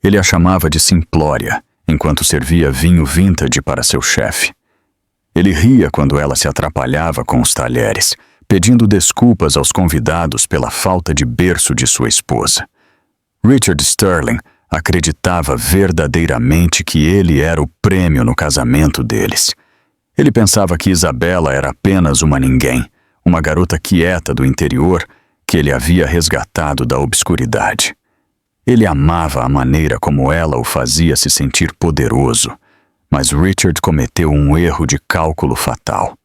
Ele a chamava de simplória, enquanto servia vinho vintage para seu chefe. Ele ria quando ela se atrapalhava com os talheres, pedindo desculpas aos convidados pela falta de berço de sua esposa. Richard Sterling acreditava verdadeiramente que ele era o prêmio no casamento deles. Ele pensava que Isabella era apenas uma ninguém, uma garota quieta do interior que ele havia resgatado da obscuridade. Ele amava a maneira como ela o fazia se sentir poderoso, mas Richard cometeu um erro de cálculo fatal.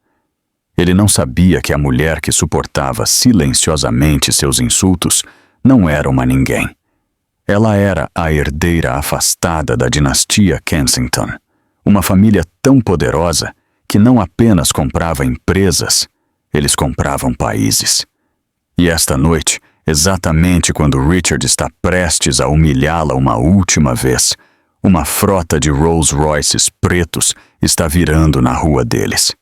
Ele não sabia que a mulher que suportava silenciosamente seus insultos não era uma ninguém. Ela era a herdeira afastada da dinastia Kensington, uma família tão poderosa que não apenas comprava empresas, eles compravam países. E esta noite, exatamente quando Richard está prestes a humilhá-la uma última vez, uma frota de Rolls Royces pretos está virando na rua deles.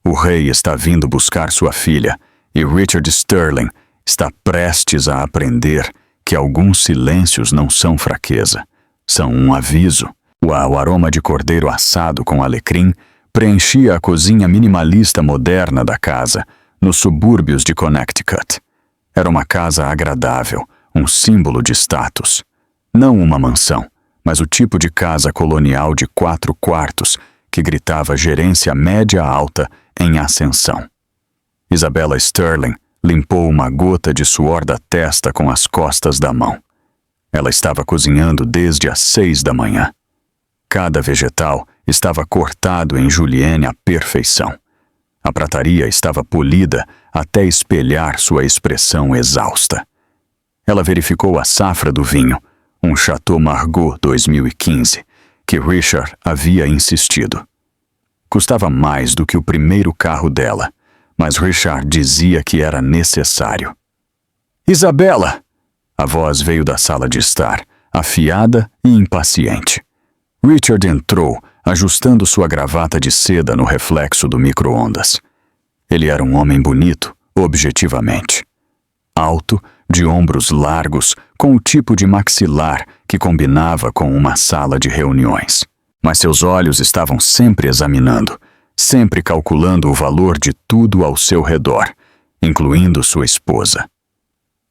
O rei está vindo buscar sua filha e Richard Sterling está prestes a aprender que alguns silêncios não são fraqueza, são um aviso. O aroma de cordeiro assado com alecrim preenchia a cozinha minimalista moderna da casa, nos subúrbios de Connecticut. Era uma casa agradável, um símbolo de status. Não uma mansão, mas o tipo de casa colonial de 4 quartos que gritava gerência média-alta em ascensão. Isabella Sterling limpou uma gota de suor da testa com as costas da mão. Ela estava cozinhando desde as 6 da manhã. Cada vegetal estava cortado em julienne à perfeição. A prataria estava polida até espelhar sua expressão exausta. Ela verificou a safra do vinho, um Chateau Margaux 2015, que Richard havia insistido. Custava mais do que o primeiro carro dela, mas Richard dizia que era necessário. Isabella! A voz veio da sala de estar, afiada e impaciente. Richard entrou, ajustando sua gravata de seda no reflexo do micro-ondas. Ele era um homem bonito, objetivamente. Alto, de ombros largos, com o tipo de maxilar que combinava com uma sala de reuniões. Mas seus olhos estavam sempre examinando, sempre calculando o valor de tudo ao seu redor, incluindo sua esposa.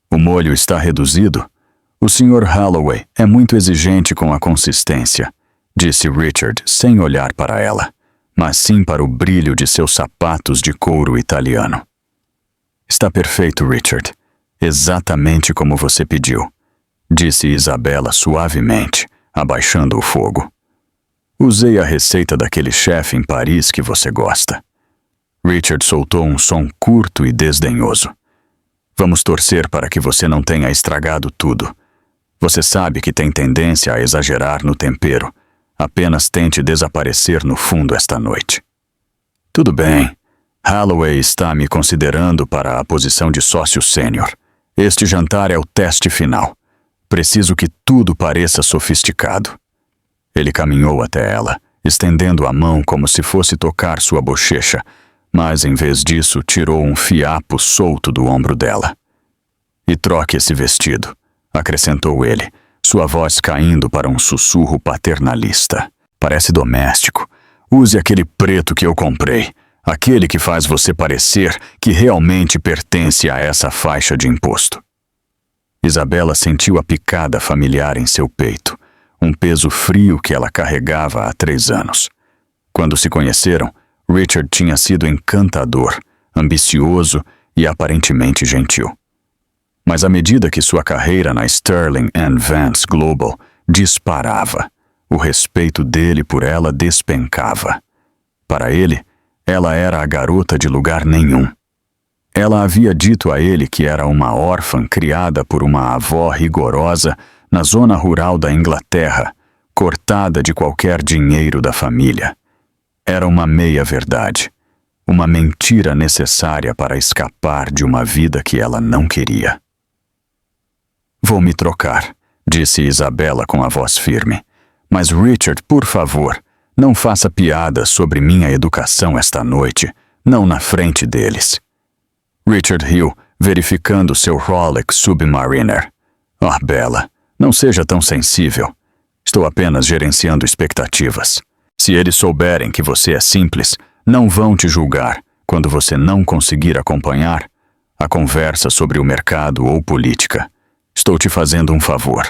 O molho está reduzido? O Sr. Holloway é muito exigente com a consistência, disse Richard sem olhar para ela, mas sim para o brilho de seus sapatos de couro italiano. Está perfeito, Richard. Exatamente como você pediu, disse Isabella suavemente, abaixando o fogo. Usei a receita daquele chefe em Paris que você gosta. Richard soltou um som curto e desdenhoso. Vamos torcer para que você não tenha estragado tudo. Você sabe que tem tendência a exagerar no tempero. Apenas tente desaparecer no fundo esta noite. Tudo bem. Holloway está me considerando para a posição de sócio sênior. Este jantar é o teste final. Preciso que tudo pareça sofisticado. Ele caminhou até ela, estendendo a mão como se fosse tocar sua bochecha, mas em vez disso tirou um fiapo solto do ombro dela. E troque esse vestido, acrescentou ele, sua voz caindo para um sussurro paternalista. Parece doméstico. Use aquele preto que eu comprei, aquele que faz você parecer que realmente pertence a essa faixa de imposto. Isabella sentiu a picada familiar em seu peito, um peso frio que ela carregava há 3 anos. Quando se conheceram, Richard tinha sido encantador, ambicioso e aparentemente gentil. Mas à medida que sua carreira na Sterling & Vance Global disparava, o respeito dele por ela despencava. Para ele, ela era a garota de lugar nenhum. Ela havia dito a ele que era uma órfã criada por uma avó rigorosa na zona rural da Inglaterra, cortada de qualquer dinheiro da família. Era uma meia-verdade, uma mentira necessária para escapar de uma vida que ela não queria. Vou me trocar, disse Isabella com a voz firme. Mas Richard, por favor, não faça piadas sobre minha educação esta noite, não na frente deles. Richard riu, verificando seu Rolex Submariner. Oh, Bella, não seja tão sensível. Estou apenas gerenciando expectativas. Se eles souberem que você é simples, não vão te julgar quando você não conseguir acompanhar a conversa sobre o mercado ou política. Estou te fazendo um favor.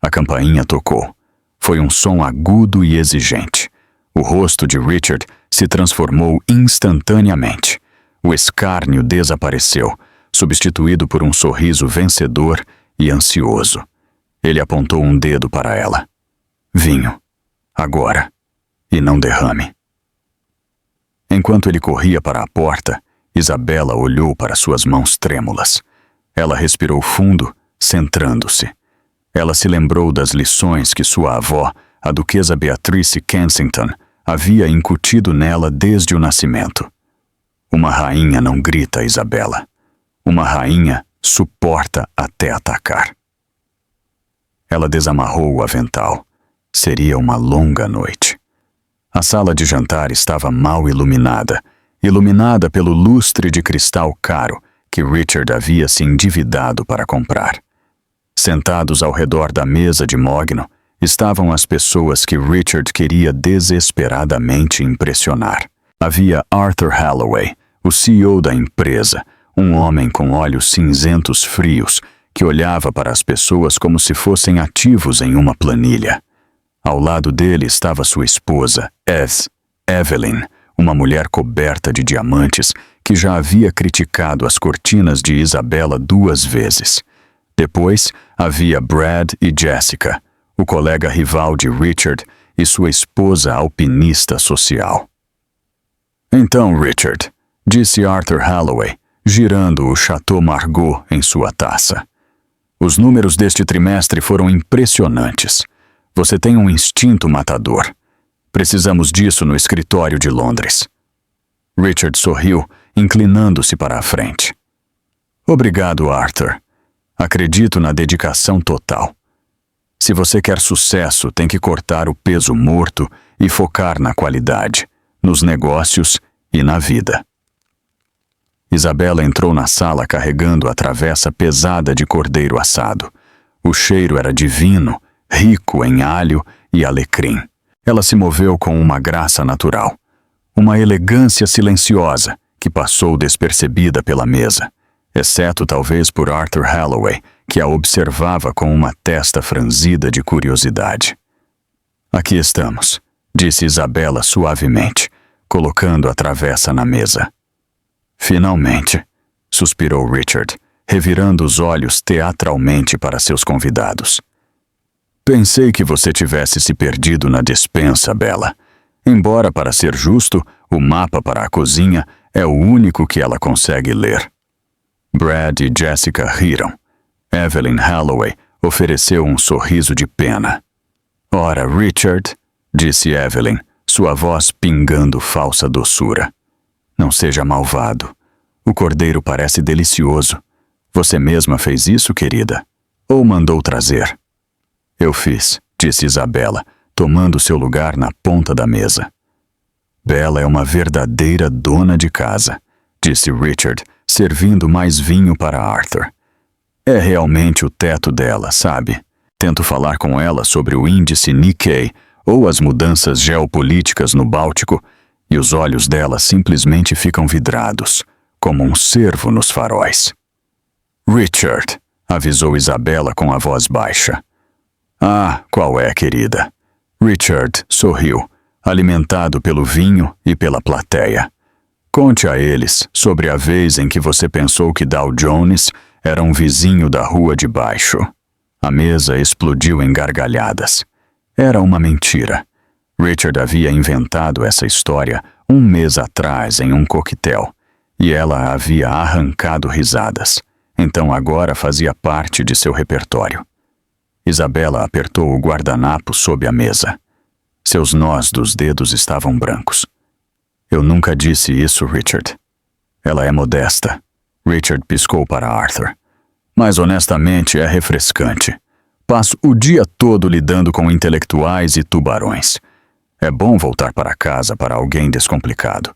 A campainha tocou. Foi um som agudo e exigente. O rosto de Richard se transformou instantaneamente. O escárnio desapareceu, substituído por um sorriso vencedor e ansioso. Ele apontou um dedo para ela. Vinho. Agora. E não derrame. Enquanto ele corria para a porta, Isabela olhou para suas mãos trêmulas. Ela respirou fundo, centrando-se. Ela se lembrou das lições que sua avó, a duquesa Beatrice Kensington, havia incutido nela desde o nascimento. Uma rainha não grita, Isabela. Uma rainha suporta até atacar. Ela desamarrou o avental. Seria uma longa noite. A sala de jantar estava mal iluminada, iluminada pelo lustre de cristal caro que Richard havia se endividado para comprar. Sentados ao redor da mesa de mogno, estavam as pessoas que Richard queria desesperadamente impressionar. Havia Arthur Halloway, o CEO da empresa, um homem com olhos cinzentos frios, que olhava para as pessoas como se fossem ativos em uma planilha. Ao lado dele estava sua esposa, Evelyn, uma mulher coberta de diamantes que já havia criticado as cortinas de Isabela 2 vezes. Depois, havia Brad e Jessica, o colega rival de Richard e sua esposa alpinista social. Então, Richard, disse Arthur Halloway, girando o Chateau Margaux em sua taça. Os números deste trimestre foram impressionantes. Você tem um instinto matador. Precisamos disso no escritório de Londres. Richard sorriu, inclinando-se para a frente. Obrigado, Arthur. Acredito na dedicação total. Se você quer sucesso, tem que cortar o peso morto e focar na qualidade, nos negócios e na vida. Isabela entrou na sala carregando a travessa pesada de cordeiro assado. O cheiro era divino, rico em alho e alecrim. Ela se moveu com uma graça natural, uma elegância silenciosa que passou despercebida pela mesa, exceto talvez por Arthur Halloway, que a observava com uma testa franzida de curiosidade. Aqui estamos, disse Isabela suavemente, colocando a travessa na mesa. Finalmente, suspirou Richard, revirando os olhos teatralmente para seus convidados. Pensei que você tivesse se perdido na despensa, Bella. Embora, para ser justo, o mapa para a cozinha é o único que ela consegue ler. Brad e Jessica riram. Evelyn Halloway ofereceu um sorriso de pena. Ora, Richard, disse Evelyn, sua voz pingando falsa doçura. Não seja malvado. O cordeiro parece delicioso. Você mesma fez isso, querida? Ou mandou trazer? Eu fiz, disse Isabela, tomando seu lugar na ponta da mesa. Bella é uma verdadeira dona de casa, disse Richard, servindo mais vinho para Arthur. É realmente o teto dela, sabe? Tento falar com ela sobre o índice Nikkei ou as mudanças geopolíticas no Báltico e os olhos dela simplesmente ficam vidrados, como um cervo nos faróis. Richard, avisou Isabela com a voz baixa. Ah, qual é, querida? Richard sorriu, alimentado pelo vinho e pela plateia. Conte a eles sobre a vez em que você pensou que Dow Jones era um vizinho da rua de baixo. A mesa explodiu em gargalhadas. Era uma mentira. Richard havia inventado essa história 1 mês atrás em um coquetel, e ela havia arrancado risadas. Então agora fazia parte de seu repertório. Isabela apertou o guardanapo sob a mesa. Seus nós dos dedos estavam brancos. Eu nunca disse isso, Richard. Ela é modesta. Richard piscou para Arthur. Mas honestamente é refrescante. Passo o dia todo lidando com intelectuais e tubarões. É bom voltar para casa para alguém descomplicado.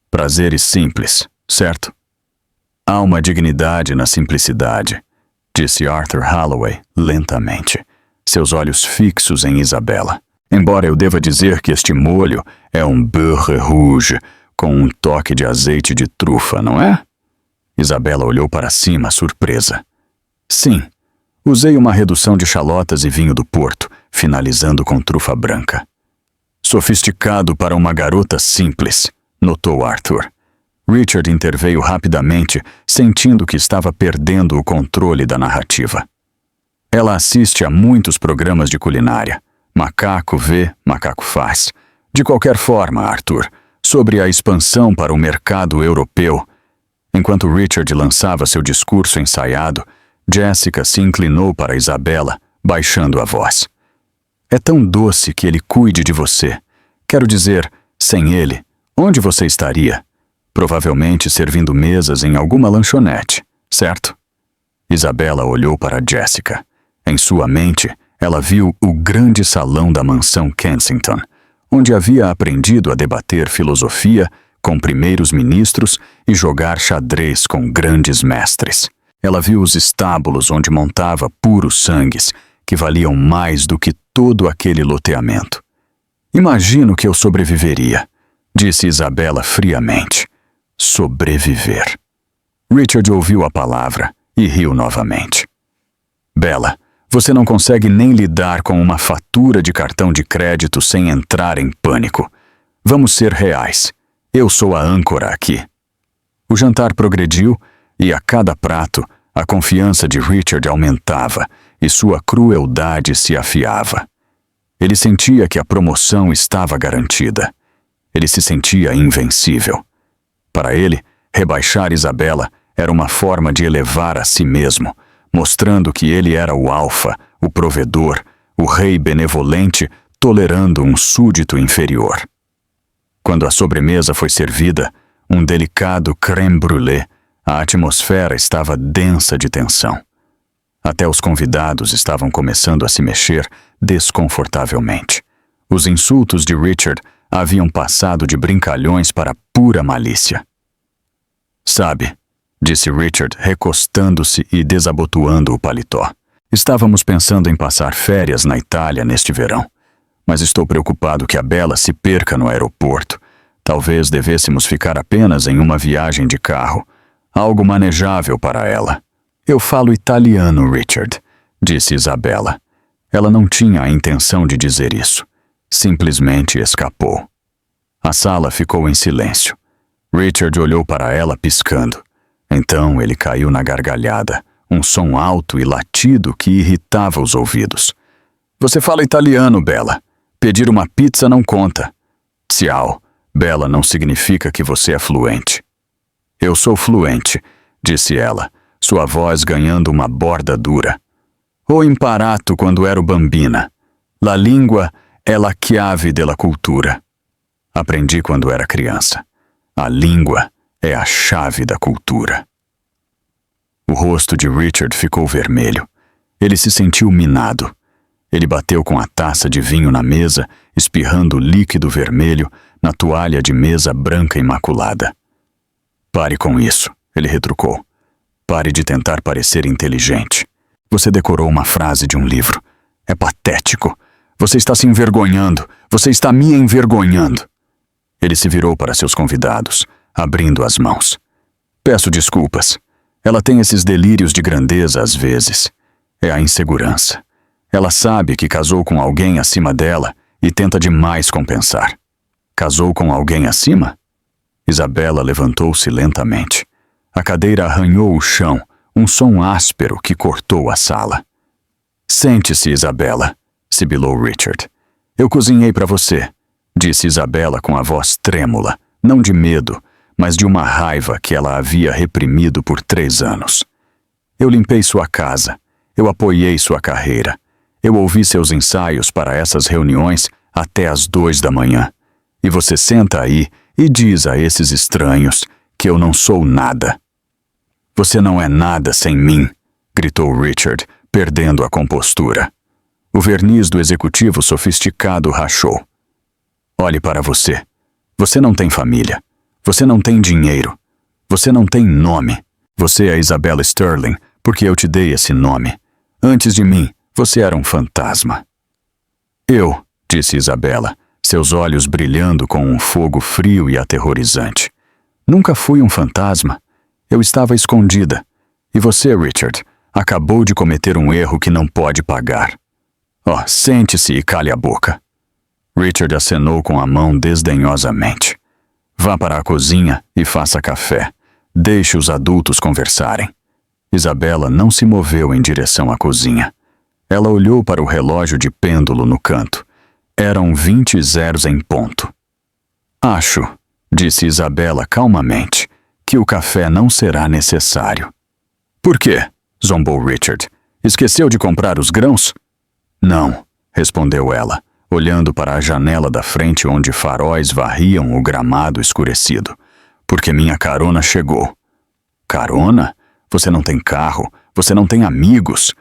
Prazeres simples, certo? Há uma dignidade na simplicidade, disse Arthur Halloway lentamente. seus olhos fixos em Isabela. Embora eu deva dizer que este molho é um beurre rouge com um toque de azeite de trufa, não é? Isabela olhou para cima, surpresa. Sim, usei uma redução de chalotas e vinho do Porto, finalizando com trufa branca. Sofisticado para uma garota simples, notou Arthur. Richard interveio rapidamente, sentindo que estava perdendo o controle da narrativa. Ela assiste a muitos programas de culinária. Macaco vê, macaco faz. De qualquer forma, Arthur, sobre a expansão para o mercado europeu. Enquanto Richard lançava seu discurso ensaiado, Jessica se inclinou para Isabela, baixando a voz. É tão doce que ele cuide de você. Quero dizer, sem ele, onde você estaria? Provavelmente servindo mesas em alguma lanchonete, certo? Isabela olhou para Jessica. Em sua mente, ela viu o grande salão da mansão Kensington, onde havia aprendido a debater filosofia com primeiros ministros e jogar xadrez com grandes mestres. Ela viu os estábulos onde montava puros sangues, que valiam mais do que todo aquele loteamento. Imagino que eu sobreviveria, disse Isabela friamente. Sobreviver. Richard ouviu a palavra e riu novamente. Bella, você não consegue nem lidar com uma fatura de cartão de crédito sem entrar em pânico. Vamos ser reais. Eu sou a âncora aqui. O jantar progrediu e a cada prato a confiança de Richard aumentava e sua crueldade se afiava. Ele sentia que a promoção estava garantida. Ele se sentia invencível. Para ele, rebaixar Isabela era uma forma de elevar a si mesmo, mostrando que ele era o alfa, o provedor, o rei benevolente, tolerando um súdito inferior. Quando a sobremesa foi servida, um delicado crème brûlée, a atmosfera estava densa de tensão. Até os convidados estavam começando a se mexer desconfortavelmente. Os insultos de Richard haviam passado de brincalhões para pura malícia. Sabe, disse Richard, recostando-se e desabotoando o paletó. Estávamos pensando em passar férias na Itália neste verão, mas estou preocupado que a Bella se perca no aeroporto. Talvez devêssemos ficar apenas em uma viagem de carro, algo manejável para ela. Eu falo italiano, Richard, disse Isabela. Ela não tinha a intenção de dizer isso. Simplesmente escapou. A sala ficou em silêncio. Richard olhou para ela piscando. Então ele caiu na gargalhada, um som alto e latido que irritava os ouvidos. Você fala italiano, Bella. Pedir uma pizza não conta. Ciao, Bella não significa que você é fluente. Eu sou fluente, disse ela, sua voz ganhando uma borda dura. Ho imparato quando ero bambina. La lingua è la chiave della cultura. Aprendi quando era criança. A língua é a chave da cultura. O rosto de Richard ficou vermelho. Ele se sentiu minado. Ele bateu com a taça de vinho na mesa, espirrando líquido vermelho na toalha de mesa branca imaculada. Pare com isso, ele retrucou. Pare de tentar parecer inteligente. Você decorou uma frase de um livro. É patético. Você está se envergonhando. Você está me envergonhando. Ele se virou para seus convidados, abrindo as mãos. Peço desculpas. Ela tem esses delírios de grandeza às vezes. É a insegurança. Ela sabe que casou com alguém acima dela e tenta demais compensar. Casou com alguém acima? Isabela levantou-se lentamente. A cadeira arranhou o chão, um som áspero que cortou a sala. Sente-se, Isabela, sibilou Richard. Eu cozinhei para você, disse Isabela com a voz trêmula, não de medo, mas de uma raiva que ela havia reprimido por 3 anos. Eu limpei sua casa, eu apoiei sua carreira, eu ouvi seus ensaios para essas reuniões até às 2 da manhã. E você senta aí e diz a esses estranhos que eu não sou nada. Você não é nada sem mim, gritou Richard, perdendo a compostura. O verniz do executivo sofisticado rachou. Olhe para você. Você não tem família. Você não tem dinheiro. Você não tem nome. Você é Isabella Sterling, porque eu te dei esse nome. Antes de mim, Você era um fantasma. Eu, disse Isabela, seus olhos brilhando com um fogo frio e aterrorizante. Nunca fui um fantasma. Eu estava escondida. E você, Richard, acabou de cometer um erro que não pode pagar. Oh, sente-se e cale a boca. Richard acenou com a mão desdenhosamente. Vá para a cozinha e faça café. Deixe os adultos conversarem. Isabela não se moveu em direção à cozinha. Ela olhou para o relógio de pêndulo no canto. Eram 20h em ponto. Acho, disse Isabela calmamente, que o café não será necessário. Por quê? Zombou Richard. Esqueceu de comprar os grãos? Não, respondeu ela, olhando para a janela da frente onde faróis varriam o gramado escurecido. Porque minha carona chegou. Carona? Você não tem carro, você não tem amigos.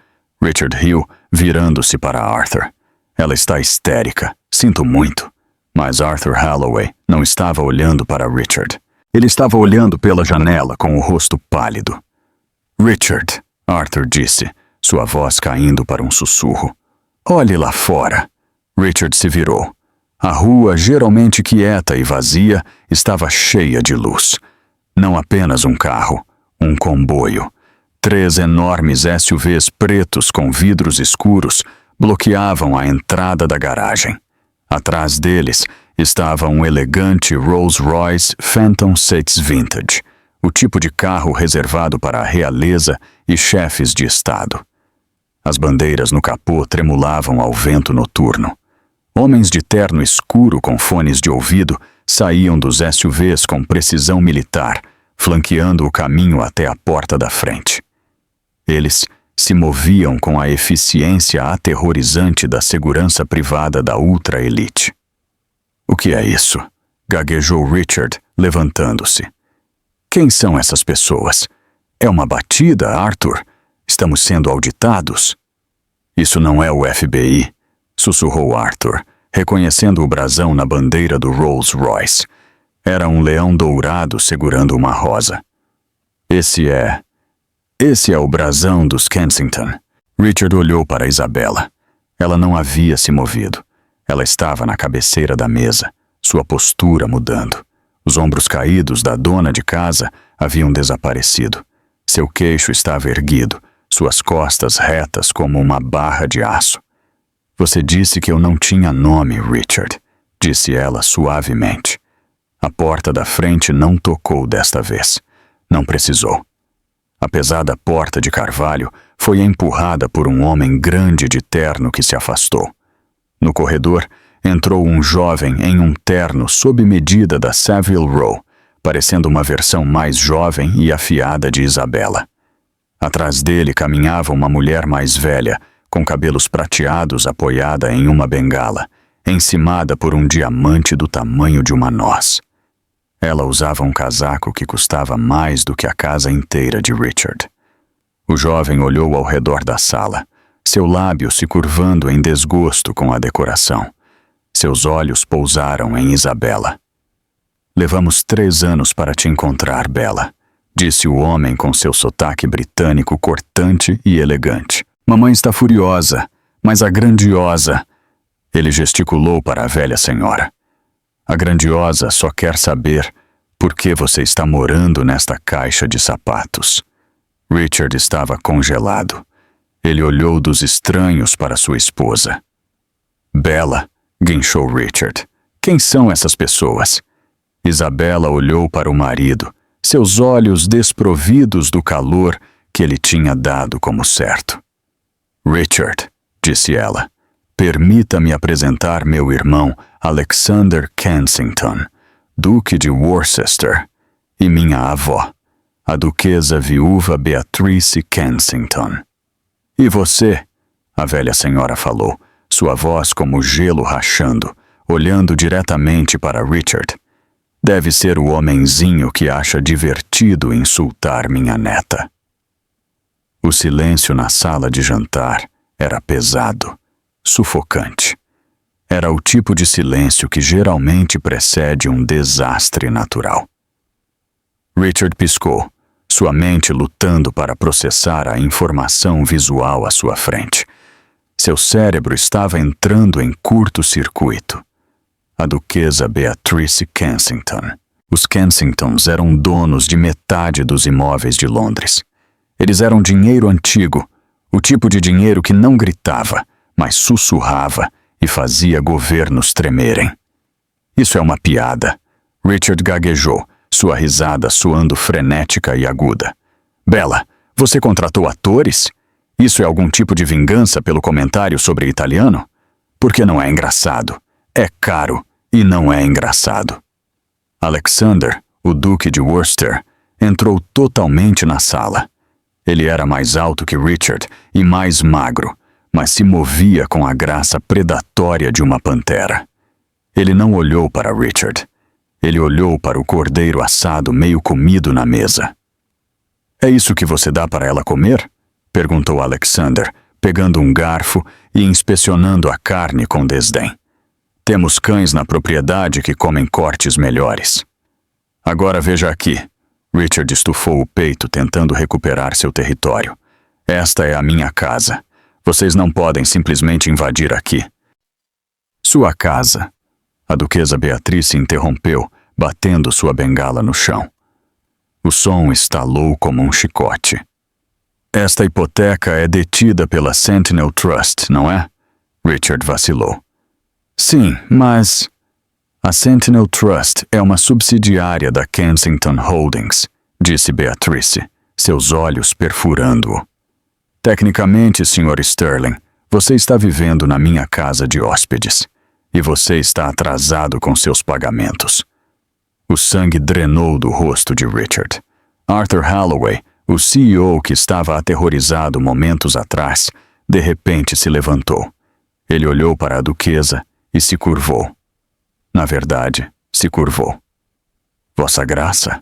Richard riu, virando-se para Arthur. Ela está histérica, sinto muito. Mas Arthur Holloway não estava olhando para Richard. Ele estava olhando pela janela com o rosto pálido. Richard, Arthur disse, sua voz caindo para um sussurro. Olhe lá fora. Richard se virou. A rua, geralmente quieta e vazia, estava cheia de luz. Não apenas um carro, um comboio. 3 enormes SUVs pretos com vidros escuros bloqueavam a entrada da garagem. Atrás deles estava um elegante Rolls-Royce Phantom 6 Vintage, o tipo de carro reservado para a realeza e chefes de estado. As bandeiras no capô tremulavam ao vento noturno. Homens de terno escuro com fones de ouvido saíam dos SUVs com precisão militar, flanqueando o caminho até a porta da frente. Eles se moviam com a eficiência aterrorizante da segurança privada da ultra-elite. O que é isso? Gaguejou Richard, levantando-se. Quem são essas pessoas? É uma batida, Arthur? Estamos sendo auditados? Isso não é o FBI, sussurrou Arthur, reconhecendo o brasão na bandeira do Rolls-Royce. Era um leão dourado segurando uma rosa. Esse é o brasão dos Kensington. Richard olhou para Isabela. Ela não havia se movido. Ela estava na cabeceira da mesa, sua postura mudando. Os ombros caídos da dona de casa haviam desaparecido. Seu queixo estava erguido, suas costas retas como uma barra de aço. Você disse que eu não tinha nome, Richard, disse ela suavemente. A porta da frente não tocou desta vez. Não precisou. A pesada porta de carvalho foi empurrada por um homem grande de terno que se afastou. No corredor, entrou um jovem em um terno sob medida da Savile Row, parecendo uma versão mais jovem e afiada de Isabela. Atrás dele caminhava uma mulher mais velha, com cabelos prateados apoiada em uma bengala, encimada por um diamante do tamanho de uma noz. Ela usava um casaco que custava mais do que a casa inteira de Richard. O jovem olhou ao redor da sala, seu lábio se curvando em desgosto com a decoração. Seus olhos pousaram em Isabela. Levamos 3 anos para te encontrar, Bella, disse o homem com seu sotaque britânico cortante e elegante. Mamãe está furiosa, mas a grandiosa... Ele gesticulou para a velha senhora. A grandiosa só quer saber por que você está morando nesta caixa de sapatos. Richard estava congelado. Ele olhou dos estranhos para sua esposa. Bella, guinchou Richard. Quem são essas pessoas? Isabela olhou para o marido, seus olhos desprovidos do calor que ele tinha dado como certo. Richard, disse ela, permita-me apresentar meu irmão Alexander Kensington, Duque de Worcester, e minha avó, a Duquesa Viúva Beatrice Kensington. E você? A velha senhora falou, sua voz como gelo rachando, olhando diretamente para Richard. Deve ser o homenzinho que acha divertido insultar minha neta. O silêncio na sala de jantar era pesado, sufocante. Era o tipo de silêncio que geralmente precede um desastre natural. Richard piscou, sua mente lutando para processar a informação visual à sua frente. Seu cérebro estava entrando em curto-circuito. A duquesa Beatrice Kensington. Os Kensingtons eram donos de metade dos imóveis de Londres. Eles eram dinheiro antigo, o tipo de dinheiro que não gritava, mas sussurrava e fazia governos tremerem. Isso é uma piada. Richard gaguejou, sua risada soando frenética e aguda. Bella, você contratou atores? Isso é algum tipo de vingança pelo comentário sobre italiano? Porque não é engraçado. É caro e não é engraçado. Alexander, o Duque de Worcester, entrou totalmente na sala. Ele era mais alto que Richard e mais magro, mas se movia com a graça predatória de uma pantera. Ele não olhou para Richard. Ele olhou para o cordeiro assado meio comido na mesa. É isso que você dá para ela comer? Perguntou Alexander, pegando um garfo e inspecionando a carne com desdém. Temos cães na propriedade que comem cortes melhores. Agora veja aqui. Richard estufou o peito tentando recuperar seu território. Esta é a minha casa. Vocês não podem simplesmente invadir aqui. Sua casa. A duquesa Beatrice interrompeu, batendo sua bengala no chão. O som estalou como um chicote. Esta hipoteca é detida pela Sentinel Trust, não é? Richard vacilou. Sim, mas... A Sentinel Trust é uma subsidiária da Kensington Holdings, disse Beatrice, seus olhos perfurando-o. Tecnicamente, Sr. Sterling, você está vivendo na minha casa de hóspedes, e você está atrasado com seus pagamentos. O sangue drenou do rosto de Richard. Arthur Holloway, o CEO que estava aterrorizado momentos atrás, de repente se levantou. Ele olhou para a duquesa e se curvou. Na verdade, se curvou. Vossa Graça,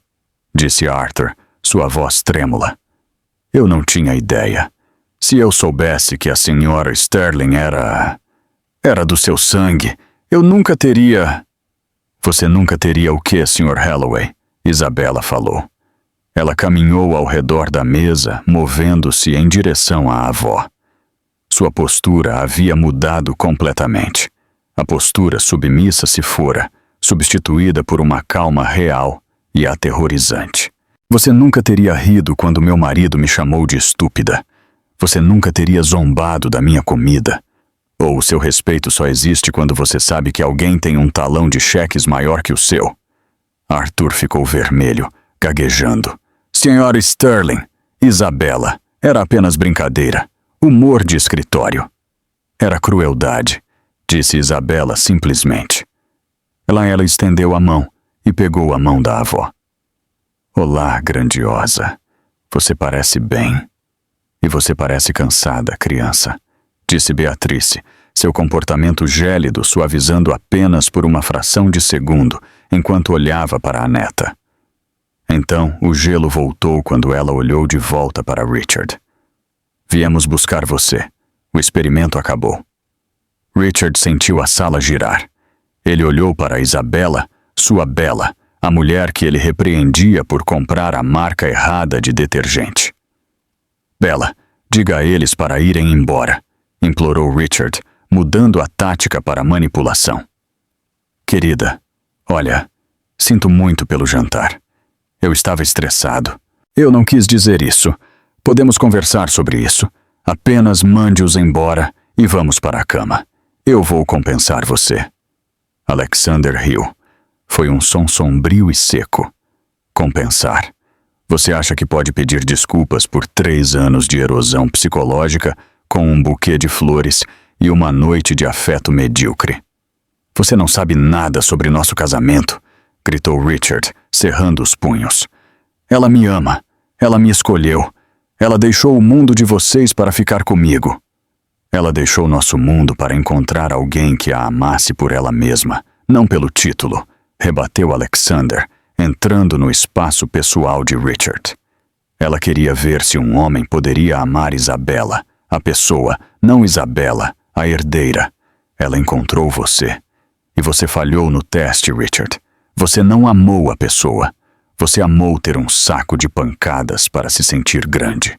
disse Arthur, sua voz trêmula. Eu não tinha ideia. Se eu soubesse que a senhora Sterling era do seu sangue, eu nunca teria... Você nunca teria o quê, Sr. Holloway? Isabella falou. Ela caminhou ao redor da mesa, movendo-se em direção à avó. Sua postura havia mudado completamente. A postura submissa se fora, substituída por uma calma real e aterrorizante. Você nunca teria rido quando meu marido me chamou de estúpida. Você nunca teria zombado da minha comida. Ou o seu respeito só existe quando você sabe que alguém tem um talão de cheques maior que o seu. Arthur ficou vermelho, gaguejando. Senhora Sterling, Isabella, era apenas brincadeira. Humor de escritório. Era crueldade, disse Isabella simplesmente. Ela estendeu a mão e pegou a mão da avó. Olá, grandiosa. Você parece bem. E você parece cansada, criança, disse Beatrice, seu comportamento gélido suavizando apenas por uma fração de segundo, enquanto olhava para a neta. Então, o gelo voltou quando ela olhou de volta para Richard. Viemos buscar você. O experimento acabou. Richard sentiu a sala girar. Ele olhou para Isabella, sua Bella, a mulher que ele repreendia por comprar a marca errada de detergente. Bella, diga a eles para irem embora, implorou Richard, mudando a tática para manipulação. Querida, olha, sinto muito pelo jantar. Eu estava estressado. Eu não quis dizer isso. Podemos conversar sobre isso. Apenas mande-os embora e vamos para a cama. Eu vou compensar você. Alexander riu. Foi um som sombrio e seco. Compensar. Você acha que pode pedir desculpas por 3 anos de erosão psicológica com um buquê de flores e uma noite de afeto medíocre? Você não sabe nada sobre nosso casamento, gritou Richard, cerrando os punhos. Ela me ama. Ela me escolheu. Ela deixou o mundo de vocês para ficar comigo. Ela deixou nosso mundo para encontrar alguém que a amasse por ela mesma, não pelo título, rebateu Alexander, entrando no espaço pessoal de Richard. Ela queria ver se um homem poderia amar Isabella, a pessoa, não Isabella, a herdeira. Ela encontrou você. E você falhou no teste, Richard. Você não amou a pessoa. Você amou ter um saco de pancadas para se sentir grande.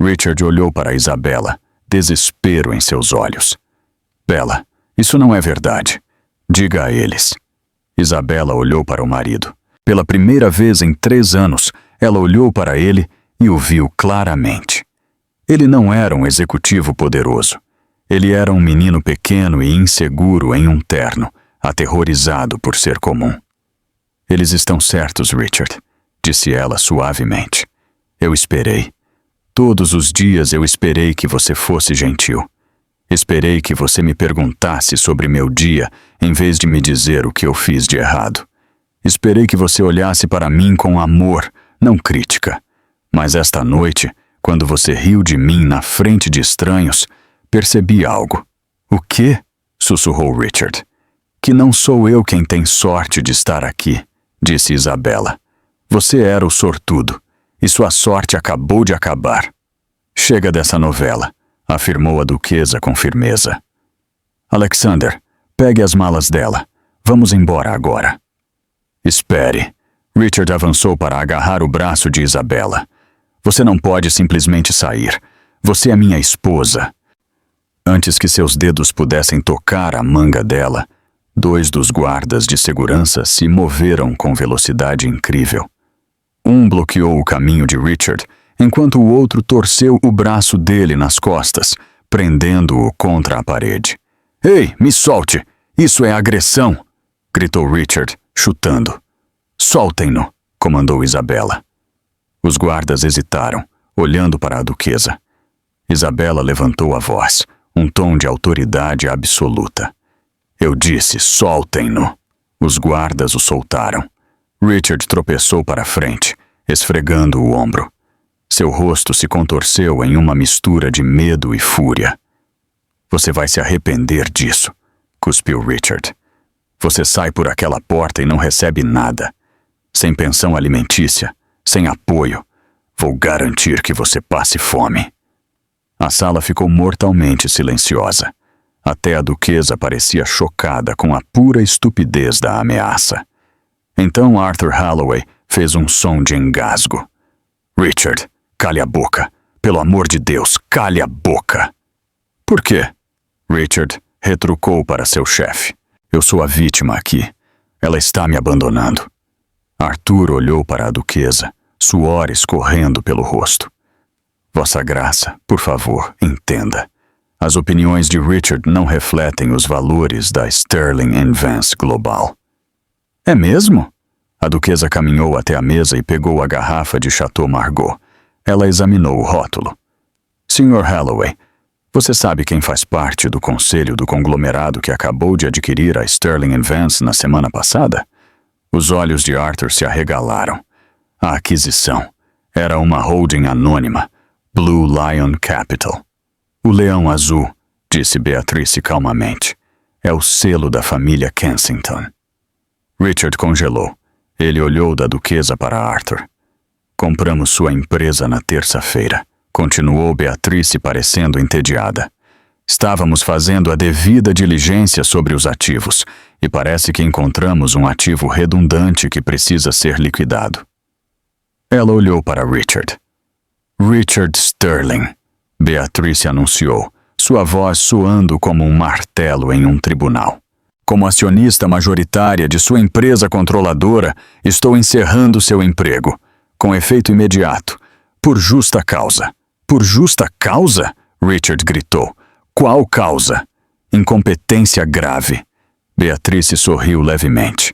Richard olhou para Isabella, desespero em seus olhos. Bella, isso não é verdade. Diga a eles. Isabela olhou para o marido. Pela primeira vez em 3 anos, ela olhou para ele e o viu claramente. Ele não era um executivo poderoso. Ele era um menino pequeno e inseguro em um terno, aterrorizado por ser comum. Eles estão certos, Richard, disse ela suavemente. Eu esperei. Todos os dias eu esperei que você fosse gentil. Esperei que você me perguntasse sobre meu dia em vez de me dizer o que eu fiz de errado. Esperei que você olhasse para mim com amor, não crítica. Mas esta noite, quando você riu de mim na frente de estranhos, percebi algo. O quê? Sussurrou Richard. Que não sou eu quem tem sorte de estar aqui, disse Isabela. Você era o sortudo, e sua sorte acabou de acabar. Chega dessa novela, afirmou a duquesa com firmeza. Alexander, pegue as malas dela. Vamos embora agora. Espere. Richard avançou para agarrar o braço de Isabela. Você não pode simplesmente sair. Você é minha esposa. Antes que seus dedos pudessem tocar a manga dela, 2 dos guardas de segurança se moveram com velocidade incrível. Um bloqueou o caminho de Richard, enquanto o outro torceu o braço dele nas costas, prendendo-o contra a parede. Ei, me solte! Isso é agressão! Gritou Richard, chutando. Soltem-no! Comandou Isabela. Os guardas hesitaram, olhando para a duquesa. Isabela levantou a voz, um tom de autoridade absoluta. Eu disse, soltem-no! Os guardas o soltaram. Richard tropeçou para frente, esfregando o ombro. Seu rosto se contorceu em uma mistura de medo e fúria. Você vai se arrepender disso, cuspiu Richard. Você sai por aquela porta e não recebe nada. Sem pensão alimentícia, sem apoio. Vou garantir que você passe fome. A sala ficou mortalmente silenciosa. Até a duquesa parecia chocada com a pura estupidez da ameaça. Então Arthur Holloway fez um som de engasgo. Richard, cale a boca. Pelo amor de Deus, cale a boca. Por quê? Richard retrucou para seu chefe. Eu sou a vítima aqui. Ela está me abandonando. Arthur olhou para a duquesa, suor escorrendo pelo rosto. Vossa Graça, por favor, entenda. As opiniões de Richard não refletem os valores da Sterling & Vance Global. É mesmo? A duquesa caminhou até a mesa e pegou a garrafa de Chateau Margaux. Ela examinou o rótulo. Sr. Holloway, você sabe quem faz parte do conselho do conglomerado que acabou de adquirir a Sterling & Vance na semana passada? Os olhos de Arthur se arregalaram. A aquisição era uma holding anônima, Blue Lion Capital. O leão azul, disse Beatrice calmamente, é o selo da família Kensington. Richard congelou. Ele olhou da duquesa para Arthur. Compramos sua empresa na terça-feira, continuou Beatrice parecendo entediada. Estávamos fazendo a devida diligência sobre os ativos e parece que encontramos um ativo redundante que precisa ser liquidado. Ela olhou para Richard. Richard Sterling, Beatrice anunciou, sua voz soando como um martelo em um tribunal. Como acionista majoritária de sua empresa controladora, estou encerrando seu emprego, com efeito imediato, por justa causa. Por justa causa? Richard gritou. Qual causa? Incompetência grave. Beatrice sorriu levemente.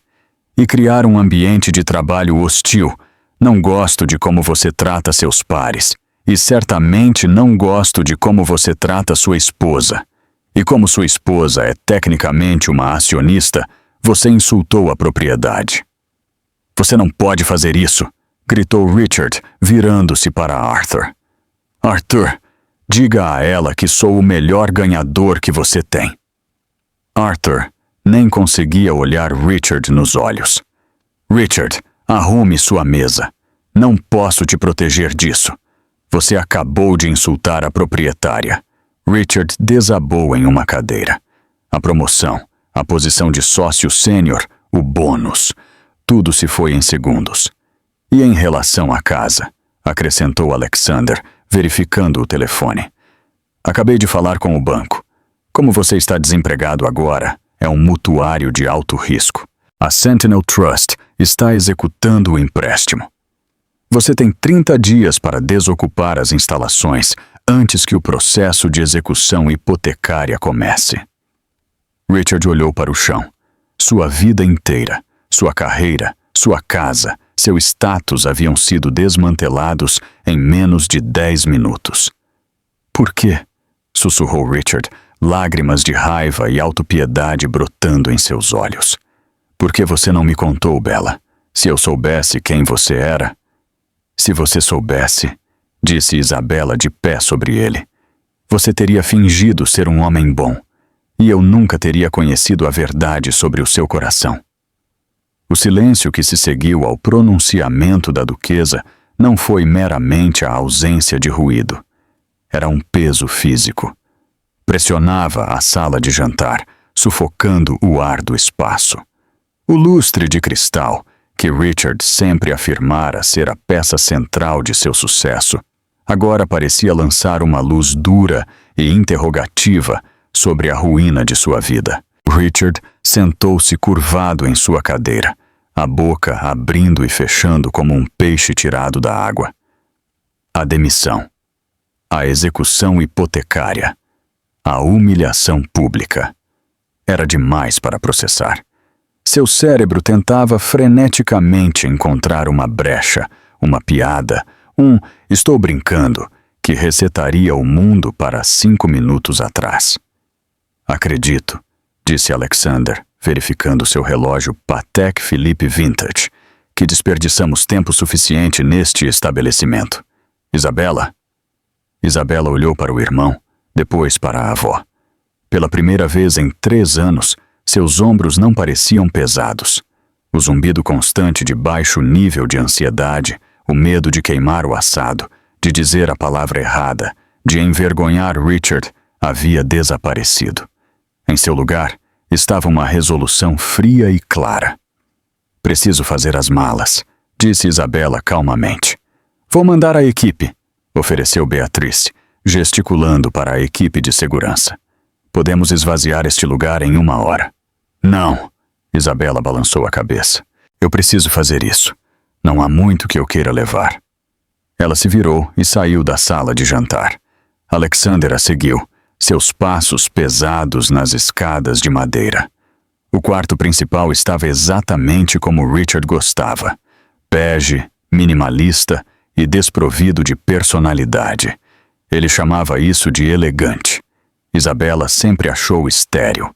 E criar um ambiente de trabalho hostil. Não gosto de como você trata seus pares. E certamente não gosto de como você trata sua esposa. E como sua esposa é tecnicamente uma acionista, você insultou a propriedade. Você não pode fazer isso, gritou Richard, virando-se para Arthur. Arthur, diga a ela que sou o melhor ganhador que você tem. Arthur nem conseguia olhar Richard nos olhos. Richard, arrume sua mesa. Não posso te proteger disso. Você acabou de insultar a proprietária. Richard desabou em uma cadeira. A promoção, a posição de sócio sênior, o bônus. Tudo se foi em segundos. E em relação à casa, acrescentou Alexander, verificando o telefone. Acabei de falar com o banco. Como você está desempregado agora, é um mutuário de alto risco. A Sentinel Trust está executando o empréstimo. Você tem 30 dias para desocupar as instalações antes que o processo de execução hipotecária comece. Richard olhou para o chão. Sua vida inteira, sua carreira, sua casa, seu status haviam sido desmantelados em menos de 10 minutos. Por quê? Sussurrou Richard, lágrimas de raiva e autopiedade brotando em seus olhos. Por que você não me contou, Bella? Se eu soubesse quem você era... Se você soubesse, disse Isabela de pé sobre ele, você teria fingido ser um homem bom, e eu nunca teria conhecido a verdade sobre o seu coração. O silêncio que se seguiu ao pronunciamento da duquesa não foi meramente a ausência de ruído. Era um peso físico. Pressionava a sala de jantar, sufocando o ar do espaço. O lustre de cristal, que Richard sempre afirmara ser a peça central de seu sucesso, agora parecia lançar uma luz dura e interrogativa sobre a ruína de sua vida. Richard sentou-se curvado em sua cadeira, a boca abrindo e fechando como um peixe tirado da água. A demissão. A execução hipotecária. A humilhação pública. Era demais para processar. Seu cérebro tentava freneticamente encontrar uma brecha, uma piada, estou brincando, que resetaria o mundo para 5 minutos atrás. Acredito, disse Alexander, verificando seu relógio Patek Philippe Vintage, que desperdiçamos tempo suficiente neste estabelecimento. Isabela? Isabela olhou para o irmão, depois para a avó. Pela primeira vez em 3 anos, seus ombros não pareciam pesados. O zumbido constante de baixo nível de ansiedade, o medo de queimar o assado, de dizer a palavra errada, de envergonhar Richard, havia desaparecido. Em seu lugar, estava uma resolução fria e clara. Preciso fazer as malas, disse Isabela calmamente. Vou mandar a equipe, ofereceu Beatrice, gesticulando para a equipe de segurança. Podemos esvaziar este lugar em 1 hora. Não, Isabela balançou a cabeça. Eu preciso fazer isso. Não há muito que eu queira levar. Ela se virou e saiu da sala de jantar. Alexander a seguiu, seus passos pesados nas escadas de madeira. O quarto principal estava exatamente como Richard gostava. Bege, minimalista e desprovido de personalidade. Ele chamava isso de elegante. Isabela sempre achou estéril.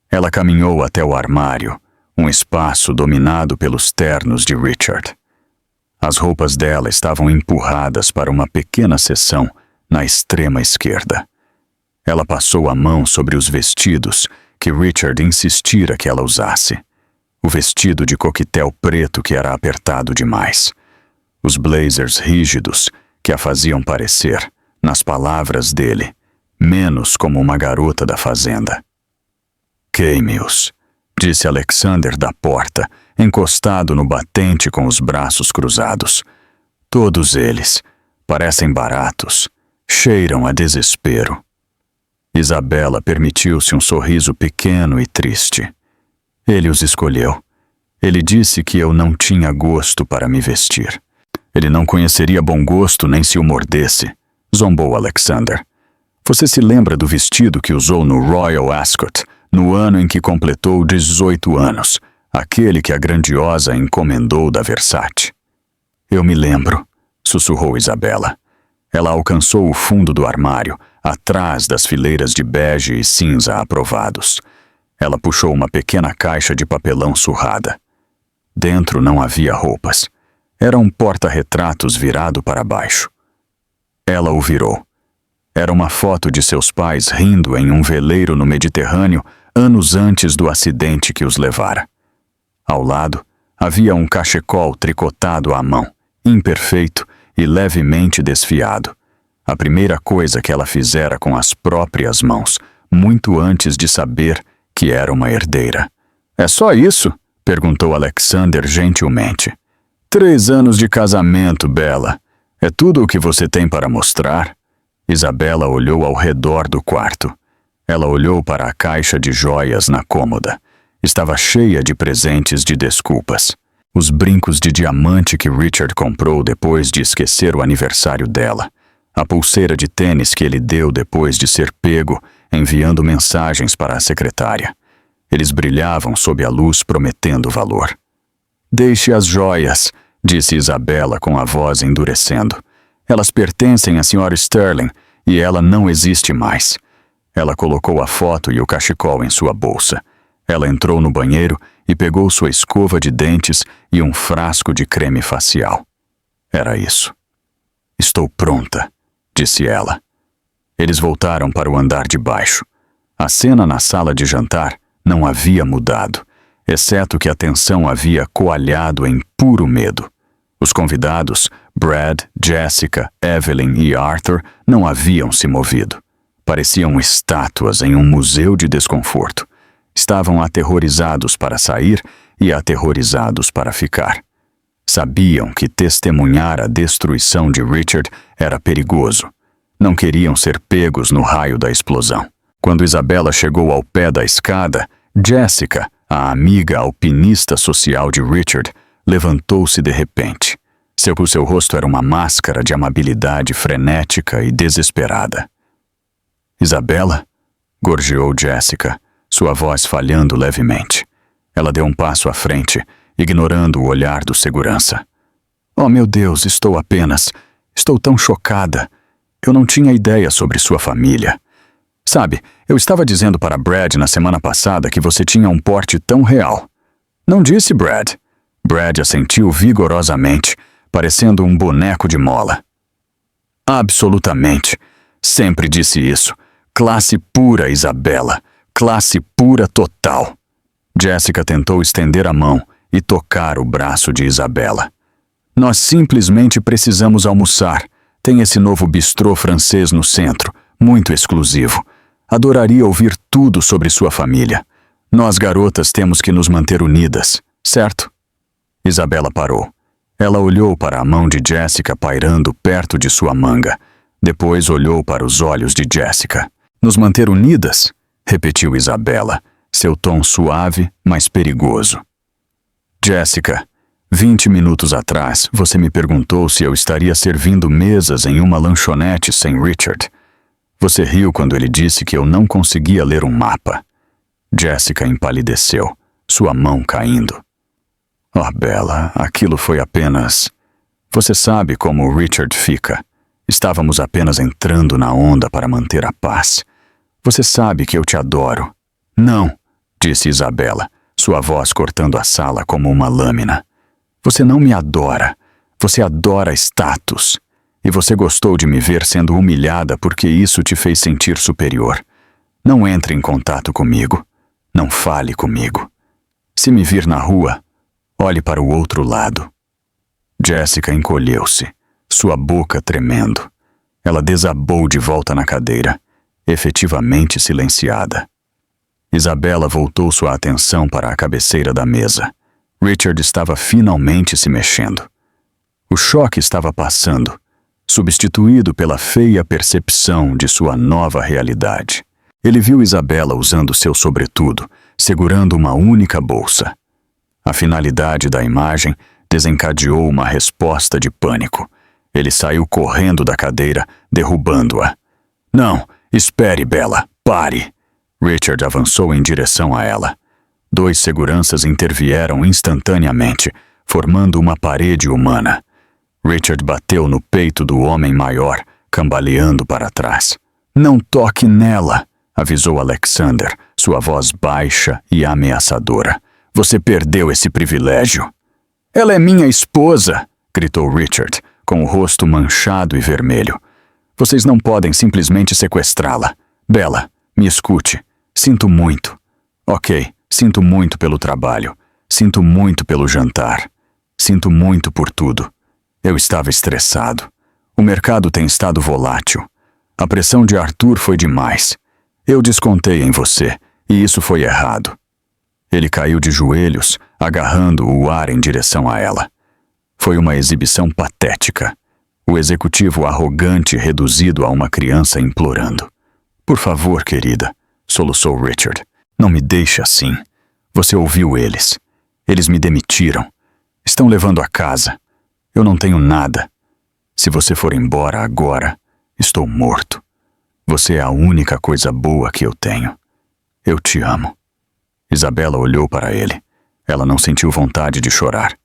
Ela caminhou até o armário, um espaço dominado pelos ternos de Richard. As roupas dela estavam empurradas para uma pequena seção na extrema esquerda. Ela passou a mão sobre os vestidos que Richard insistira que ela usasse. O vestido de coquetel preto que era apertado demais. Os blazers rígidos que a faziam parecer, nas palavras dele, menos como uma garota da fazenda. Queime-os, disse Alexander da porta, encostado no batente com os braços cruzados. Todos eles parecem baratos, cheiram a desespero. Isabela permitiu-se um sorriso pequeno e triste. Ele os escolheu. Ele disse que eu não tinha gosto para me vestir. Ele não conheceria bom gosto nem se o mordesse, zombou Alexander. Você se lembra do vestido que usou no Royal Ascot, no ano em que completou 18 anos, aquele que a grandiosa encomendou da Versace? Eu me lembro, sussurrou Isabela. Ela alcançou o fundo do armário, atrás das fileiras de bege e cinza aprovados. Ela puxou uma pequena caixa de papelão surrada. Dentro não havia roupas. Era um porta-retratos virado para baixo. Ela o virou. Era uma foto de seus pais rindo em um veleiro no Mediterrâneo anos antes do acidente que os levara. Ao lado, havia um cachecol tricotado à mão, imperfeito e levemente desfiado. A primeira coisa que ela fizera com as próprias mãos, muito antes de saber que era uma herdeira. É só isso? Perguntou Alexander gentilmente. 3 anos de casamento, Bella. É tudo o que você tem para mostrar? Isabela olhou ao redor do quarto. Ela olhou para a caixa de joias na cômoda. Estava cheia de presentes de desculpas. Os brincos de diamante que Richard comprou depois de esquecer o aniversário dela. A pulseira de tênis que ele deu depois de ser pego, enviando mensagens para a secretária. Eles brilhavam sob a luz, prometendo valor. "Deixe as joias", disse Isabela com a voz endurecendo. "Elas pertencem à Sra. Sterling e ela não existe mais." Ela colocou a foto e o cachecol em sua bolsa. Ela entrou no banheiro e pegou sua escova de dentes e um frasco de creme facial. Era isso. "Estou pronta", disse ela. Eles voltaram para o andar de baixo. A cena na sala de jantar não havia mudado, exceto que a tensão havia coalhado em puro medo. Os convidados, Brad, Jessica, Evelyn e Arthur, não haviam se movido. Pareciam estátuas em um museu de desconforto. Estavam aterrorizados para sair e aterrorizados para ficar. Sabiam que testemunhar a destruição de Richard era perigoso. Não queriam ser pegos no raio da explosão. Quando Isabela chegou ao pé da escada, Jessica, a amiga alpinista social de Richard, levantou-se de repente. Seu rosto era uma máscara de amabilidade frenética e desesperada. "Isabela?", gorjeou Jessica, sua voz falhando levemente. Ela deu um passo à frente, ignorando o olhar do segurança. "Oh, meu Deus, estou tão chocada. Eu não tinha ideia sobre sua família. Sabe, eu estava dizendo para Brad na semana passada que você tinha um porte tão real." "Não disse, Brad?" Brad assentiu vigorosamente, parecendo um boneco de mola. "Absolutamente. Sempre disse isso. Classe pura, Isabela. Classe pura total." Jessica tentou estender a mão e tocar o braço de Isabela. "Nós simplesmente precisamos almoçar. Tem esse novo bistrô francês no centro, muito exclusivo. Adoraria ouvir tudo sobre sua família. Nós garotas temos que nos manter unidas, certo?" Isabela parou. Ela olhou para a mão de Jessica pairando perto de sua manga. Depois olhou para os olhos de Jessica. "Nos manter unidas?", repetiu Isabela, seu tom suave, mas perigoso. "Jessica, 20 minutos atrás você me perguntou se eu estaria servindo mesas em uma lanchonete sem Richard. Você riu quando ele disse que eu não conseguia ler um mapa." Jessica empalideceu, sua mão caindo. "Oh, Bella, aquilo foi apenas... Você sabe como o Richard fica. Estávamos apenas entrando na onda para manter a paz. Você sabe que eu te adoro." "Não", disse Isabela, sua voz cortando a sala como uma lâmina. "Você não me adora. Você adora status. E você gostou de me ver sendo humilhada porque isso te fez sentir superior. Não entre em contato comigo. Não fale comigo. Se me vir na rua, olhe para o outro lado." Jessica encolheu-se, sua boca tremendo. Ela desabou de volta na cadeira, efetivamente silenciada. Isabela voltou sua atenção para a cabeceira da mesa. Richard estava finalmente se mexendo. O choque estava passando, substituído pela feia percepção de sua nova realidade. Ele viu Isabela usando seu sobretudo, segurando uma única bolsa. A finalidade da imagem desencadeou uma resposta de pânico. Ele saiu correndo da cadeira, derrubando-a. "Não, espere, Bella, pare!" Richard avançou em direção a ela. 2 seguranças intervieram instantaneamente, formando uma parede humana. Richard bateu no peito do homem maior, cambaleando para trás. "Não toque nela!" avisou Alexander, sua voz baixa e ameaçadora. "Você perdeu esse privilégio." "Ela é minha esposa!" gritou Richard, com o rosto manchado e vermelho. "Vocês não podem simplesmente sequestrá-la. Bella, me escute. Sinto muito. Ok, sinto muito pelo trabalho. Sinto muito pelo jantar. Sinto muito por tudo. Eu estava estressado. O mercado tem estado volátil. A pressão de Arthur foi demais. Eu descontei em você, e isso foi errado." Ele caiu de joelhos, agarrando o ar em direção a ela. Foi uma exibição patética. O executivo arrogante reduzido a uma criança implorando. Por favor, querida, soluçou Richard. Não me deixe assim. Você ouviu eles. Eles me demitiram. Estão levando a casa. Eu não tenho nada. Se você for embora agora, estou morto. Você é a única coisa boa que eu tenho. Eu te amo. Isabela olhou para ele. Ela não sentiu vontade de chorar.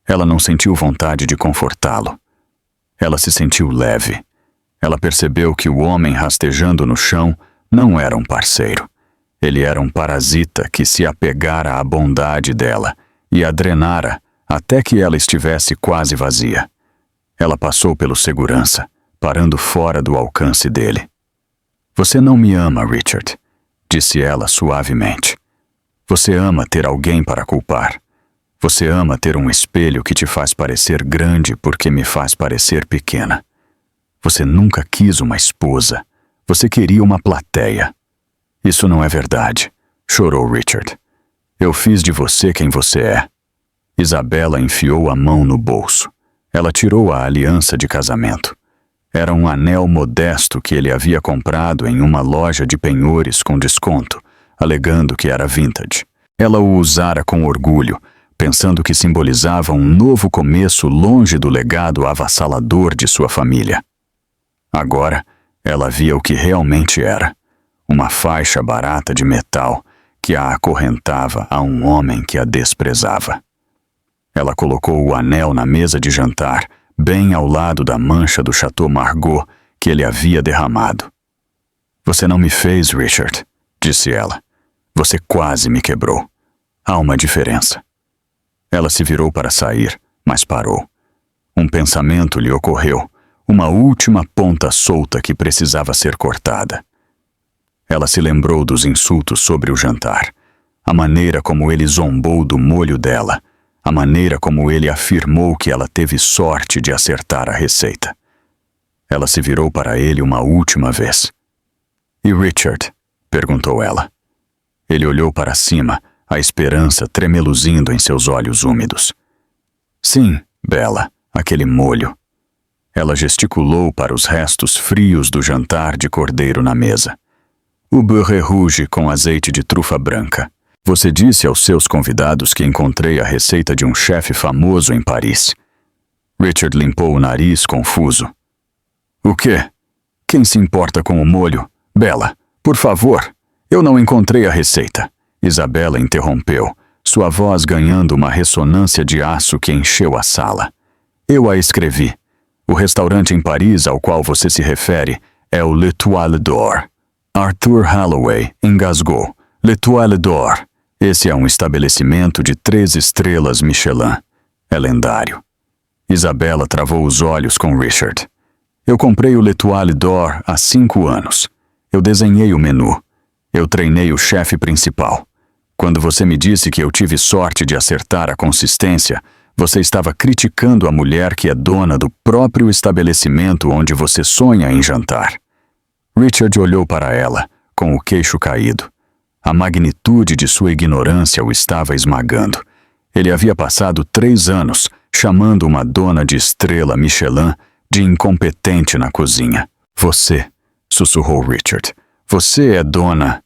Ela não sentiu vontade de confortá-lo. Ela se sentiu leve. Ela percebeu que o homem rastejando no chão não era um parceiro. Ele era um parasita que se apegara à bondade dela e a drenara até que ela estivesse quase vazia. Ela passou pelo segurança, parando fora do alcance dele. Você não me ama, Richard, disse ela suavemente. Você ama ter alguém para culpar. Você ama ter um espelho que te faz parecer grande porque me faz parecer pequena. Você nunca quis uma esposa. Você queria uma plateia. Isso não é verdade, chorou Richard. Eu fiz de você quem você é. Isabela enfiou a mão no bolso. Ela tirou a aliança de casamento. Era um anel modesto que ele havia comprado em uma loja de penhores com desconto, alegando que era vintage. Ela o usara com orgulho, pensando que simbolizava um novo começo longe do legado avassalador de sua família. Agora, ela via o que realmente era, uma faixa barata de metal que a acorrentava a um homem que a desprezava. Ela colocou o anel na mesa de jantar, bem ao lado da mancha do Chateau Margaux que ele havia derramado. Você não me fez, Richard, disse ela. Você quase me quebrou. Há uma diferença. Ela se virou para sair, mas parou. Um pensamento lhe ocorreu, uma última ponta solta que precisava ser cortada. Ela se lembrou dos insultos sobre o jantar, a maneira como ele zombou do molho dela, a maneira como ele afirmou que ela teve sorte de acertar a receita. Ela se virou para ele uma última vez. E Richard? Perguntou ela. Ele olhou para cima, a esperança tremeluzindo em seus olhos úmidos. Sim, Bela, aquele molho. Ela gesticulou para os restos frios do jantar de cordeiro na mesa. O beurre rouge com azeite de trufa branca. Você disse aos seus convidados que encontrei a receita de um chefe famoso em Paris. Richard limpou o nariz confuso. O quê? Quem se importa com o molho? Bela, por favor, eu não encontrei a receita. Isabela interrompeu, sua voz ganhando uma ressonância de aço que encheu a sala. Eu a escrevi. O restaurante em Paris ao qual você se refere é o L'Étoile d'Or. Arthur Holloway engasgou. L'Étoile d'Or. Esse é um estabelecimento de 3 estrelas Michelin. É lendário. Isabela travou os olhos com Richard. Eu comprei o L'Étoile d'Or há 5 anos. Eu desenhei o menu. Eu treinei o chefe principal. Quando você me disse que eu tive sorte de acertar a consistência, você estava criticando a mulher que é dona do próprio estabelecimento onde você sonha em jantar. Richard olhou para ela, com o queixo caído. A magnitude de sua ignorância o estava esmagando. Ele havia passado 3 anos chamando uma dona de estrela Michelin de incompetente na cozinha. Você, sussurrou Richard, você é dona...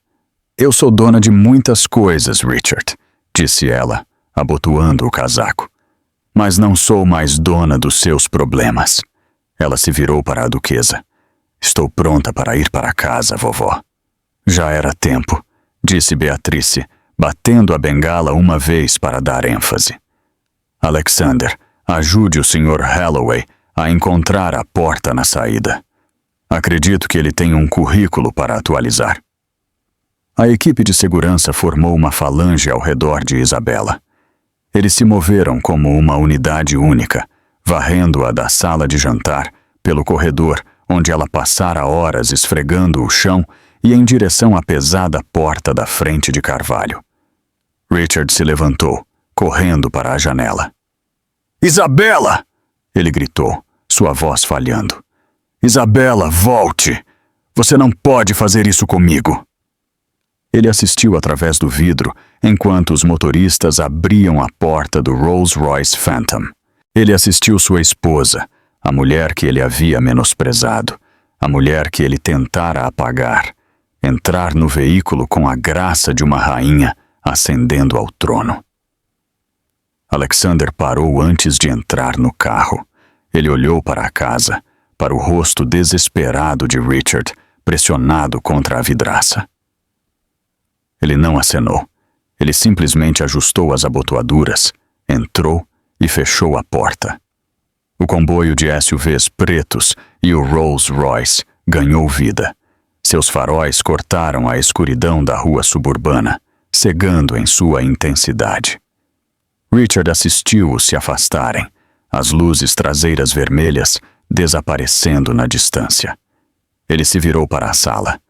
Eu sou dona de muitas coisas, Richard, disse ela, abotoando o casaco. Mas não sou mais dona dos seus problemas. Ela se virou para a duquesa. Estou pronta para ir para casa, vovó. Já era tempo, disse Beatrice, batendo a bengala uma vez para dar ênfase. Alexander, ajude o Sr. Holloway a encontrar a porta na saída. Acredito que ele tem um currículo para atualizar. A equipe de segurança formou uma falange ao redor de Isabela. Eles se moveram como uma unidade única, varrendo-a da sala de jantar, pelo corredor, onde ela passara horas esfregando o chão, e em direção à pesada porta da frente de Carvalho. Richard se levantou, correndo para a janela. Isabela! Ele gritou, sua voz falhando. Isabela, volte! Você não pode fazer isso comigo! Ele assistiu através do vidro, enquanto os motoristas abriam a porta do Rolls-Royce Phantom. Ele assistiu sua esposa, a mulher que ele havia menosprezado, a mulher que ele tentara apagar, entrar no veículo com a graça de uma rainha ascendendo ao trono. Alexander parou antes de entrar no carro. Ele olhou para a casa, para o rosto desesperado de Richard, pressionado contra a vidraça. Ele não acenou. Ele simplesmente ajustou as abotoaduras, entrou e fechou a porta. O comboio de SUVs pretos e o Rolls Royce ganhou vida. Seus faróis cortaram a escuridão da rua suburbana, cegando em sua intensidade. Richard assistiu-os se afastarem, as luzes traseiras vermelhas desaparecendo na distância. Ele se virou para a sala.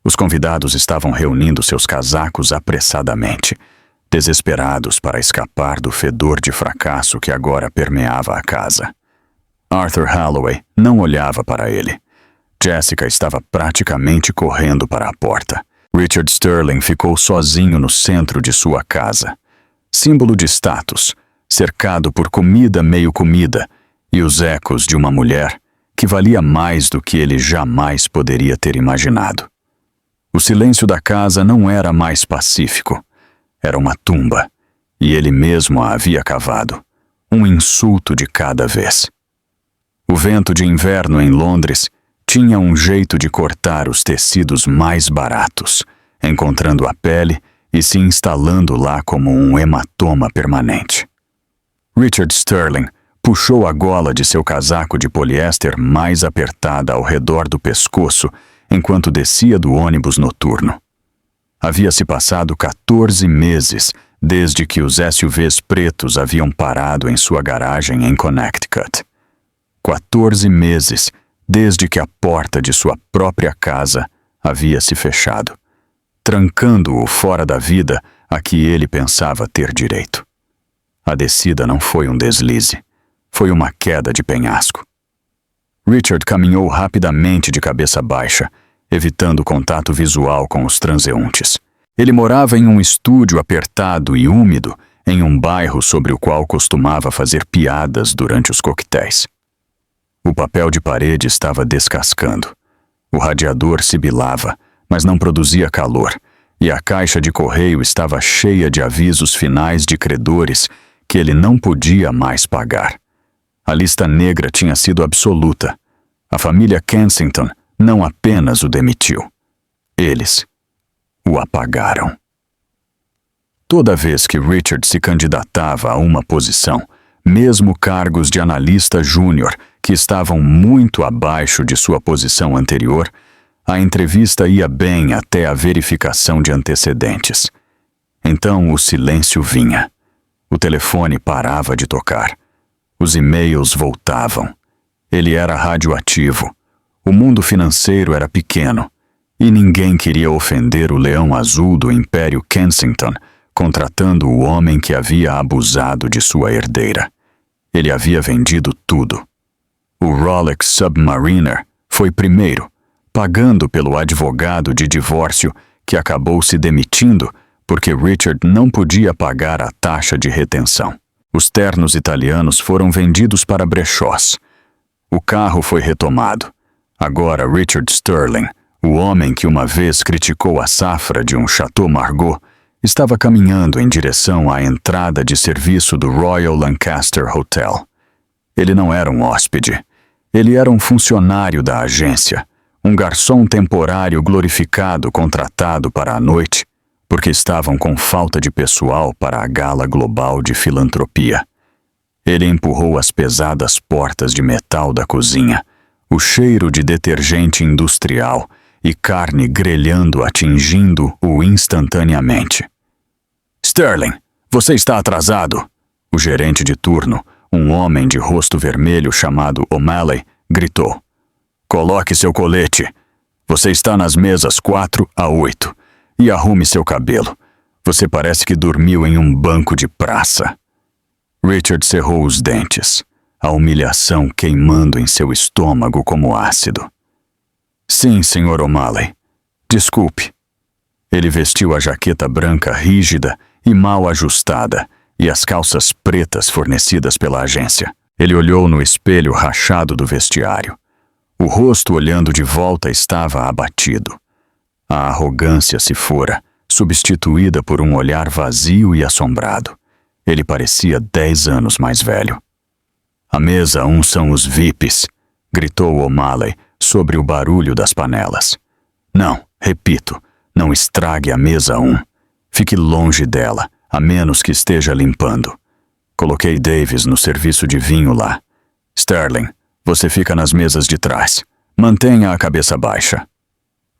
Os convidados estavam reunindo seus casacos apressadamente, desesperados para escapar do fedor de fracasso que agora permeava a casa. Arthur Holloway não olhava para ele. Jessica estava praticamente correndo para a porta. Richard Sterling ficou sozinho no centro de sua casa. Símbolo de status, cercado por comida meio comida e os ecos de uma mulher que valia mais do que ele jamais poderia ter imaginado. O silêncio da casa não era mais pacífico. Era uma tumba, e ele mesmo a havia cavado. Um insulto de cada vez. O vento de inverno em Londres tinha um jeito de cortar os tecidos mais baratos, encontrando a pele e se instalando lá como um hematoma permanente. Richard Sterling puxou a gola de seu casaco de poliéster mais apertada ao redor do pescoço enquanto descia do ônibus noturno. Havia se passado 14 meses desde que os SUVs pretos haviam parado em sua garagem em Connecticut. 14 meses desde que a porta de sua própria casa havia se fechado, trancando-o fora da vida a que ele pensava ter direito. A descida não foi um deslize, foi uma queda de penhasco. Richard caminhou rapidamente de cabeça baixa, evitando contato visual com os transeuntes. Ele morava em um estúdio apertado e úmido em um bairro sobre o qual costumava fazer piadas durante os coquetéis. O papel de parede estava descascando. O radiador sibilava, mas não produzia calor, e a caixa de correio estava cheia de avisos finais de credores que ele não podia mais pagar. A lista negra tinha sido absoluta. A família Kensington não apenas o demitiu. Eles o apagaram. Toda vez que Richard se candidatava a uma posição, mesmo cargos de analista júnior que estavam muito abaixo de sua posição anterior, a entrevista ia bem até a verificação de antecedentes. Então o silêncio vinha. O telefone parava de tocar. Os e-mails voltavam. Ele era radioativo. O mundo financeiro era pequeno. E ninguém queria ofender o leão azul do Império Kensington, contratando o homem que havia abusado de sua herdeira. Ele havia vendido tudo. O Rolex Submariner foi primeiro, pagando pelo advogado de divórcio que acabou se demitindo porque Richard não podia pagar a taxa de retenção. Os ternos italianos foram vendidos para brechós. O carro foi retomado. Agora Richard Sterling, o homem que uma vez criticou a safra de um Chateau Margaux, estava caminhando em direção à entrada de serviço do Royal Lancaster Hotel. Ele não era um hóspede. Ele era um funcionário da agência, um garçom temporário glorificado contratado para a noite, porque estavam com falta de pessoal para a gala global de filantropia. Ele empurrou as pesadas portas de metal da cozinha, o cheiro de detergente industrial e carne grelhando atingindo-o instantaneamente. "Sterling, você está atrasado!" O gerente de turno, um homem de rosto vermelho chamado O'Malley, gritou. "Coloque seu colete. Você está nas mesas 4 a 8. E arrume seu cabelo. Você parece que dormiu em um banco de praça." Richard cerrou os dentes, a humilhação queimando em seu estômago como ácido. "Sim, Sr. O'Malley. Desculpe." Ele vestiu a jaqueta branca rígida e mal ajustada e as calças pretas fornecidas pela agência. Ele olhou no espelho rachado do vestiário. O rosto olhando de volta estava abatido. A arrogância se fora, substituída por um olhar vazio e assombrado. Ele parecia 10 anos mais velho. "A mesa 1 são os VIPs", gritou O'Malley sobre o barulho das panelas. "Não, repito, não estrague a mesa 1. Fique longe dela, a menos que esteja limpando. Coloquei Davis no serviço de vinho lá. Sterling, você fica nas mesas de trás. Mantenha a cabeça baixa."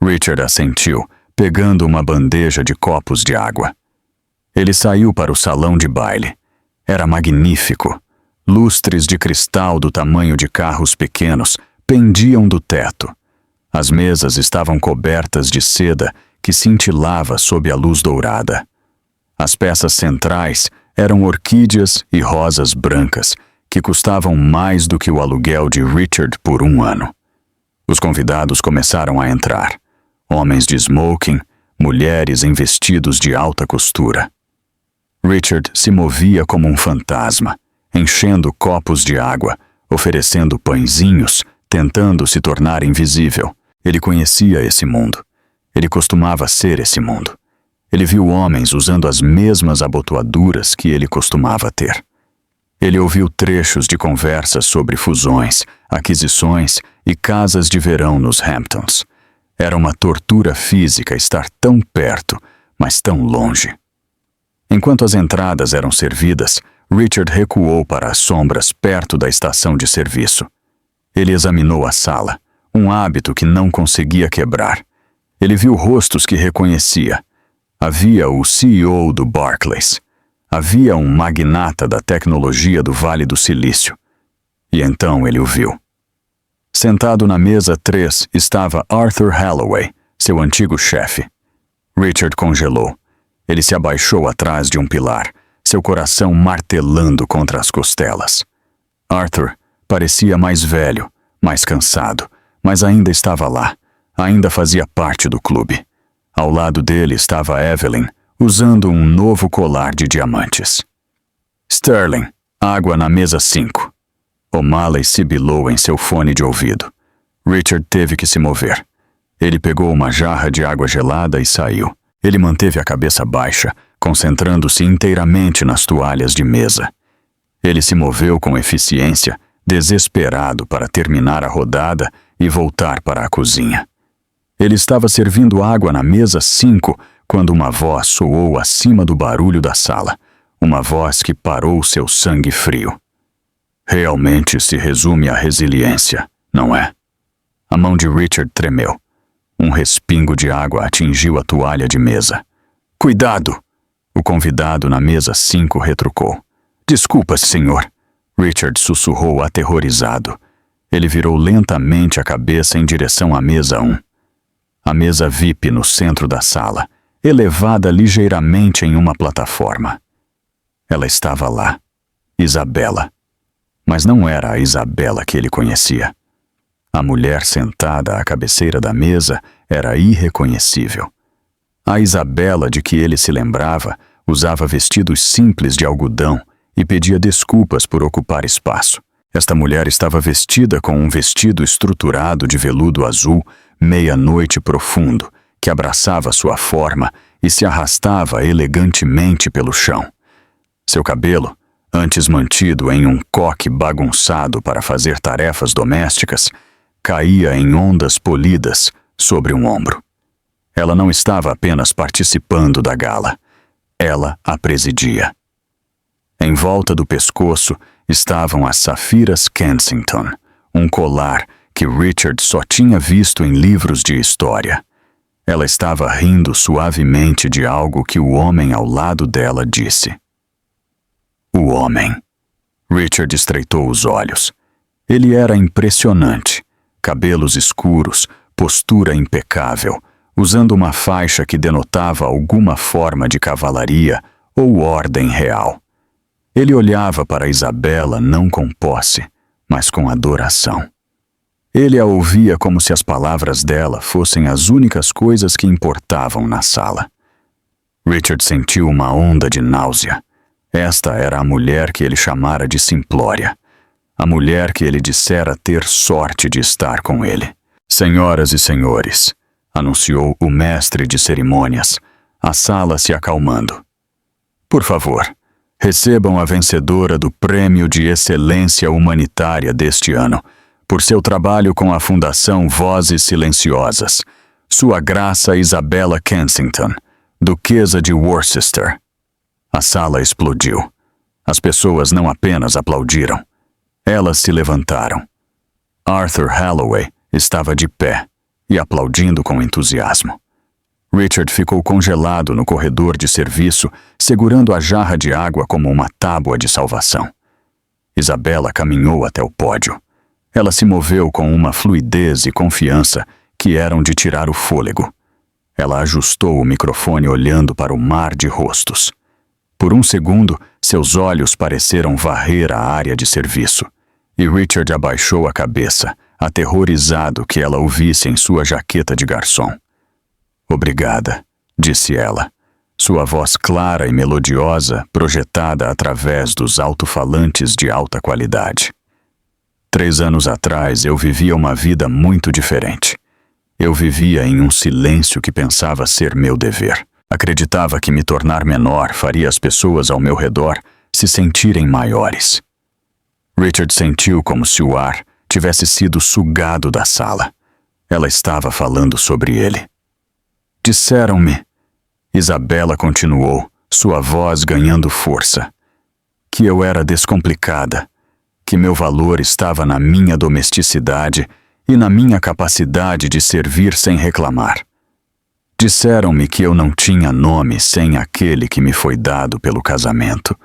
Richard assentiu, pegando uma bandeja de copos de água. Ele saiu para o salão de baile. Era magnífico. Lustres de cristal do tamanho de carros pequenos pendiam do teto. As mesas estavam cobertas de seda que cintilava sob a luz dourada. As peças centrais eram orquídeas e rosas brancas, que custavam mais do que o aluguel de Richard por 1 ano. Os convidados começaram a entrar. Homens de smoking, mulheres em vestidos de alta costura. Richard se movia como um fantasma, enchendo copos de água, oferecendo pãezinhos, tentando se tornar invisível. Ele conhecia esse mundo. Ele costumava ser esse mundo. Ele viu homens usando as mesmas abotoaduras que ele costumava ter. Ele ouviu trechos de conversas sobre fusões, aquisições e casas de verão nos Hamptons. Era uma tortura física estar tão perto, mas tão longe. Enquanto as entradas eram servidas, Richard recuou para as sombras perto da estação de serviço. Ele examinou a sala, um hábito que não conseguia quebrar. Ele viu rostos que reconhecia. Havia o CEO do Barclays. Havia um magnata da tecnologia do Vale do Silício. E então ele o viu. Sentado na mesa 3 estava Arthur Halloway, seu antigo chefe. Richard congelou. Ele se abaixou atrás de um pilar, seu coração martelando contra as costelas. Arthur parecia mais velho, mais cansado, mas ainda estava lá, ainda fazia parte do clube. Ao lado dele estava Evelyn, usando um novo colar de diamantes. "Sterling, água na mesa 5. O'Malley sibilou em seu fone de ouvido. Richard teve que se mover. Ele pegou uma jarra de água gelada e saiu. Ele manteve a cabeça baixa, concentrando-se inteiramente nas toalhas de mesa. Ele se moveu com eficiência, desesperado para terminar a rodada e voltar para a cozinha. Ele estava servindo água na mesa 5 quando uma voz soou acima do barulho da sala, uma voz que parou seu sangue frio. "Realmente se resume à resiliência, não é?" A mão de Richard tremeu. Um respingo de água atingiu a toalha de mesa. "Cuidado!" O convidado na mesa 5 retrucou. "Desculpa, senhor." Richard sussurrou aterrorizado. Ele virou lentamente a cabeça em direção à mesa 1. A mesa VIP no centro da sala, elevada ligeiramente em uma plataforma. Ela estava lá. Isabela. Mas não era a Isabela que ele conhecia. A mulher sentada à cabeceira da mesa era irreconhecível. A Isabela de que ele se lembrava usava vestidos simples de algodão e pedia desculpas por ocupar espaço. Esta mulher estava vestida com um vestido estruturado de veludo azul, meia-noite profundo, que abraçava sua forma e se arrastava elegantemente pelo chão. Seu cabelo, antes mantido em um coque bagunçado para fazer tarefas domésticas, caía em ondas polidas sobre um ombro. Ela não estava apenas participando da gala, ela a presidia. Em volta do pescoço estavam as safiras Kensington, um colar que Richard só tinha visto em livros de história. Ela estava rindo suavemente de algo que o homem ao lado dela disse. O homem. Richard estreitou os olhos. Ele era impressionante. Cabelos escuros, postura impecável, usando uma faixa que denotava alguma forma de cavalaria ou ordem real. Ele olhava para Isabela não com posse, mas com adoração. Ele a ouvia como se as palavras dela fossem as únicas coisas que importavam na sala. Richard sentiu uma onda de náusea. Esta era a mulher que ele chamara de simplória. a mulher que ele dissera ter sorte de estar com ele. Senhoras e senhores, anunciou o mestre de cerimônias, a sala se acalmando. Por favor, recebam a vencedora do Prêmio de Excelência Humanitária deste ano, por seu trabalho com a Fundação Vozes Silenciosas, Sua Graça Isabella Kensington, Duquesa de Worcester. A sala explodiu. As pessoas não apenas aplaudiram, elas se levantaram. Arthur Halloway estava de pé e aplaudindo com entusiasmo. Richard ficou congelado no corredor de serviço, segurando a jarra de água como uma tábua de salvação. Isabella caminhou até o pódio. Ela se moveu com uma fluidez e confiança que eram de tirar o fôlego. Ela ajustou o microfone olhando para o mar de rostos. Por um segundo, seus olhos pareceram varrer a área de serviço, e Richard abaixou a cabeça, aterrorizado que ela ouvisse em sua jaqueta de garçom. Obrigada, disse ela, sua voz clara e melodiosa projetada através dos alto-falantes de alta qualidade. 3 anos atrás eu vivia uma vida muito diferente. Eu vivia em um silêncio que pensava ser meu dever. Acreditava que me tornar menor faria as pessoas ao meu redor se sentirem maiores. Richard sentiu como se o ar tivesse sido sugado da sala. Ela estava falando sobre ele. Disseram-me, Isabella continuou, sua voz ganhando força, que eu era descomplicada, que meu valor estava na minha domesticidade e na minha capacidade de servir sem reclamar. Disseram-me que eu não tinha nome sem aquele que me foi dado pelo casamento.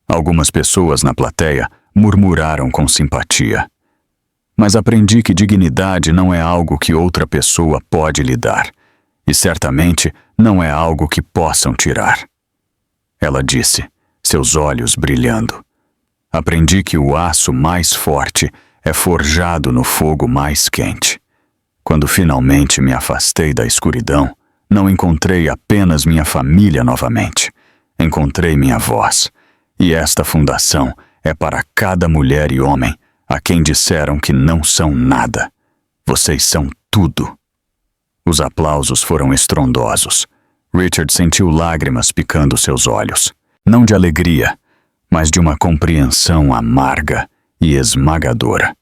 Algumas pessoas na plateia murmuraram com simpatia. Mas aprendi que dignidade não é algo que outra pessoa pode lhe dar, e certamente não é algo que possam tirar. Ela disse, seus olhos brilhando. Aprendi que o aço mais forte é forjado no fogo mais quente. Quando finalmente me afastei da escuridão, não encontrei apenas minha família novamente. Encontrei minha voz. E esta fundação é para cada mulher e homem a quem disseram que não são nada. Vocês são tudo. Os aplausos foram estrondosos. Richard sentiu lágrimas picando seus olhos. Não de alegria, mas de uma compreensão amarga e esmagadora.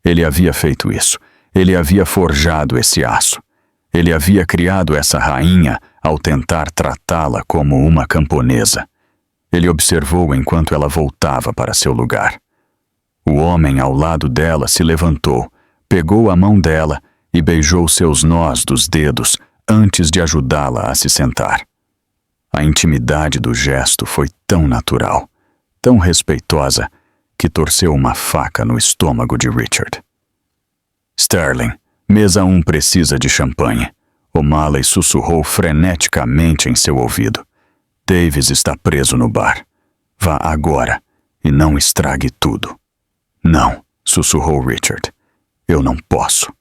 Ele havia feito isso. Ele havia forjado esse aço. Ele havia criado essa rainha ao tentar tratá-la como uma camponesa. Ele observou enquanto ela voltava para seu lugar. O homem ao lado dela se levantou, pegou a mão dela e beijou seus nós dos dedos antes de ajudá-la a se sentar. A intimidade do gesto foi tão natural, tão respeitosa, que torceu uma faca no estômago de Richard. Sterling, mesa 1 precisa de champanhe. O'Malley sussurrou freneticamente em seu ouvido. Davis está preso no bar. Vá agora e não estrague tudo. Não, sussurrou Richard. Eu não posso.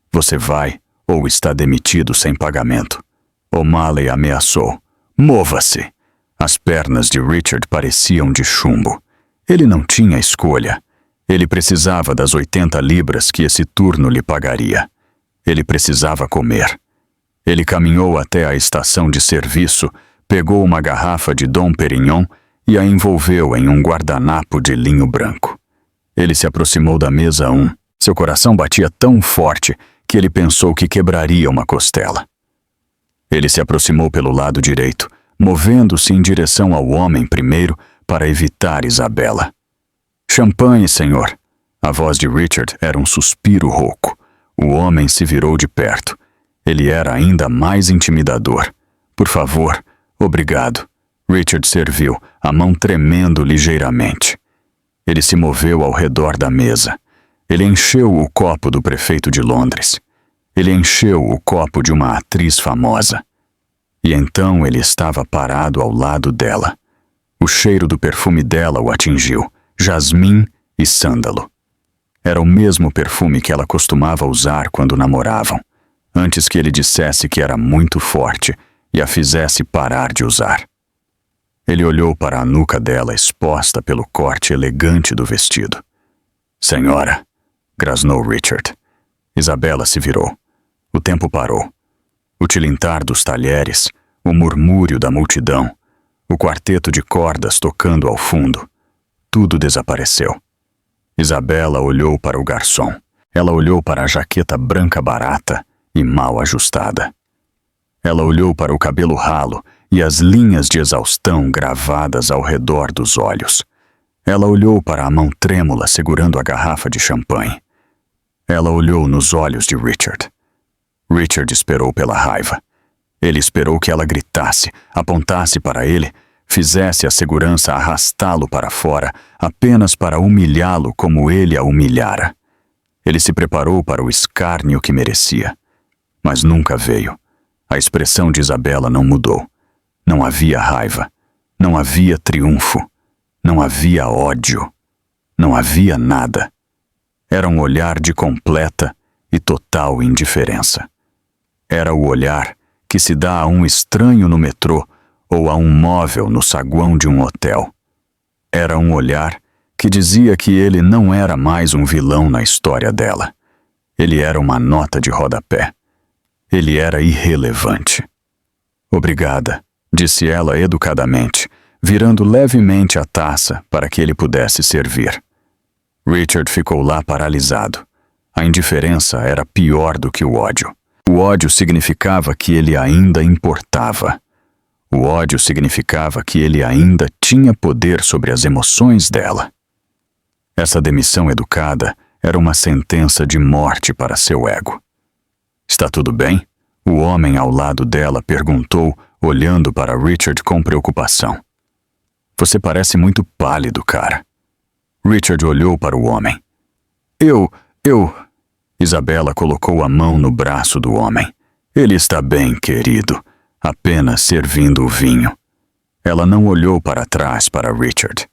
Você vai ou está demitido sem pagamento. O'Malley ameaçou. Mova-se! As pernas de Richard pareciam de chumbo. Ele não tinha escolha. Ele precisava das 80 libras que esse turno lhe pagaria. Ele precisava comer. Ele caminhou até a estação de serviço, pegou uma garrafa de Dom Perignon e a envolveu em um guardanapo de linho branco. Ele se aproximou da mesa 1. Seu coração batia tão forte que ele pensou que quebraria uma costela. Ele se aproximou pelo lado direito, movendo-se em direção ao homem primeiro para evitar Isabella. Champanhe, senhor. A voz de Richard era um suspiro rouco. O homem se virou de perto. Ele era ainda mais intimidador. Por favor, obrigado. Richard serviu, a mão tremendo ligeiramente. Ele se moveu ao redor da mesa. Ele encheu o copo do prefeito de Londres. Ele encheu o copo de uma atriz famosa. E então ele estava parado ao lado dela. O cheiro do perfume dela o atingiu, jasmim e sândalo. Era o mesmo perfume que ela costumava usar quando namoravam, antes que ele dissesse que era muito forte e a fizesse parar de usar. Ele olhou para a nuca dela exposta pelo corte elegante do vestido. Senhora, grasnou Richard. Isabela se virou. O tempo parou. O tilintar dos talheres, o murmúrio da multidão, o quarteto de cordas tocando ao fundo. Tudo desapareceu. Isabela olhou para o garçom. Ela olhou para a jaqueta branca barata e mal ajustada. Ela olhou para o cabelo ralo e as linhas de exaustão gravadas ao redor dos olhos. Ela olhou para a mão trêmula segurando a garrafa de champanhe. Ela olhou nos olhos de Richard. Richard esperou pela raiva. Ele esperou que ela gritasse, apontasse para ele, fizesse a segurança arrastá-lo para fora, apenas para humilhá-lo como ele a humilhara. Ele se preparou para o escárnio que merecia. Mas nunca veio. A expressão de Isabela não mudou. Não havia raiva. Não havia triunfo. Não havia ódio. Não havia nada. Era um olhar de completa e total indiferença. Era o olhar que se dá a um estranho no metrô ou a um móvel no saguão de um hotel. Era um olhar que dizia que ele não era mais um vilão na história dela. Ele era uma nota de rodapé. Ele era irrelevante. Obrigada, disse ela educadamente, virando levemente a taça para que ele pudesse servir. Richard ficou lá paralisado. A indiferença era pior do que o ódio. O ódio significava que ele ainda importava. O ódio significava que ele ainda tinha poder sobre as emoções dela. Essa demissão educada era uma sentença de morte para seu ego. Está tudo bem? O homem ao lado dela perguntou, olhando para Richard com preocupação. Você parece muito pálido, cara. Richard olhou para o homem. Eu... Isabela colocou a mão no braço do homem. Ele está bem, querido, apenas servindo o vinho. Ela não olhou para trás para Richard.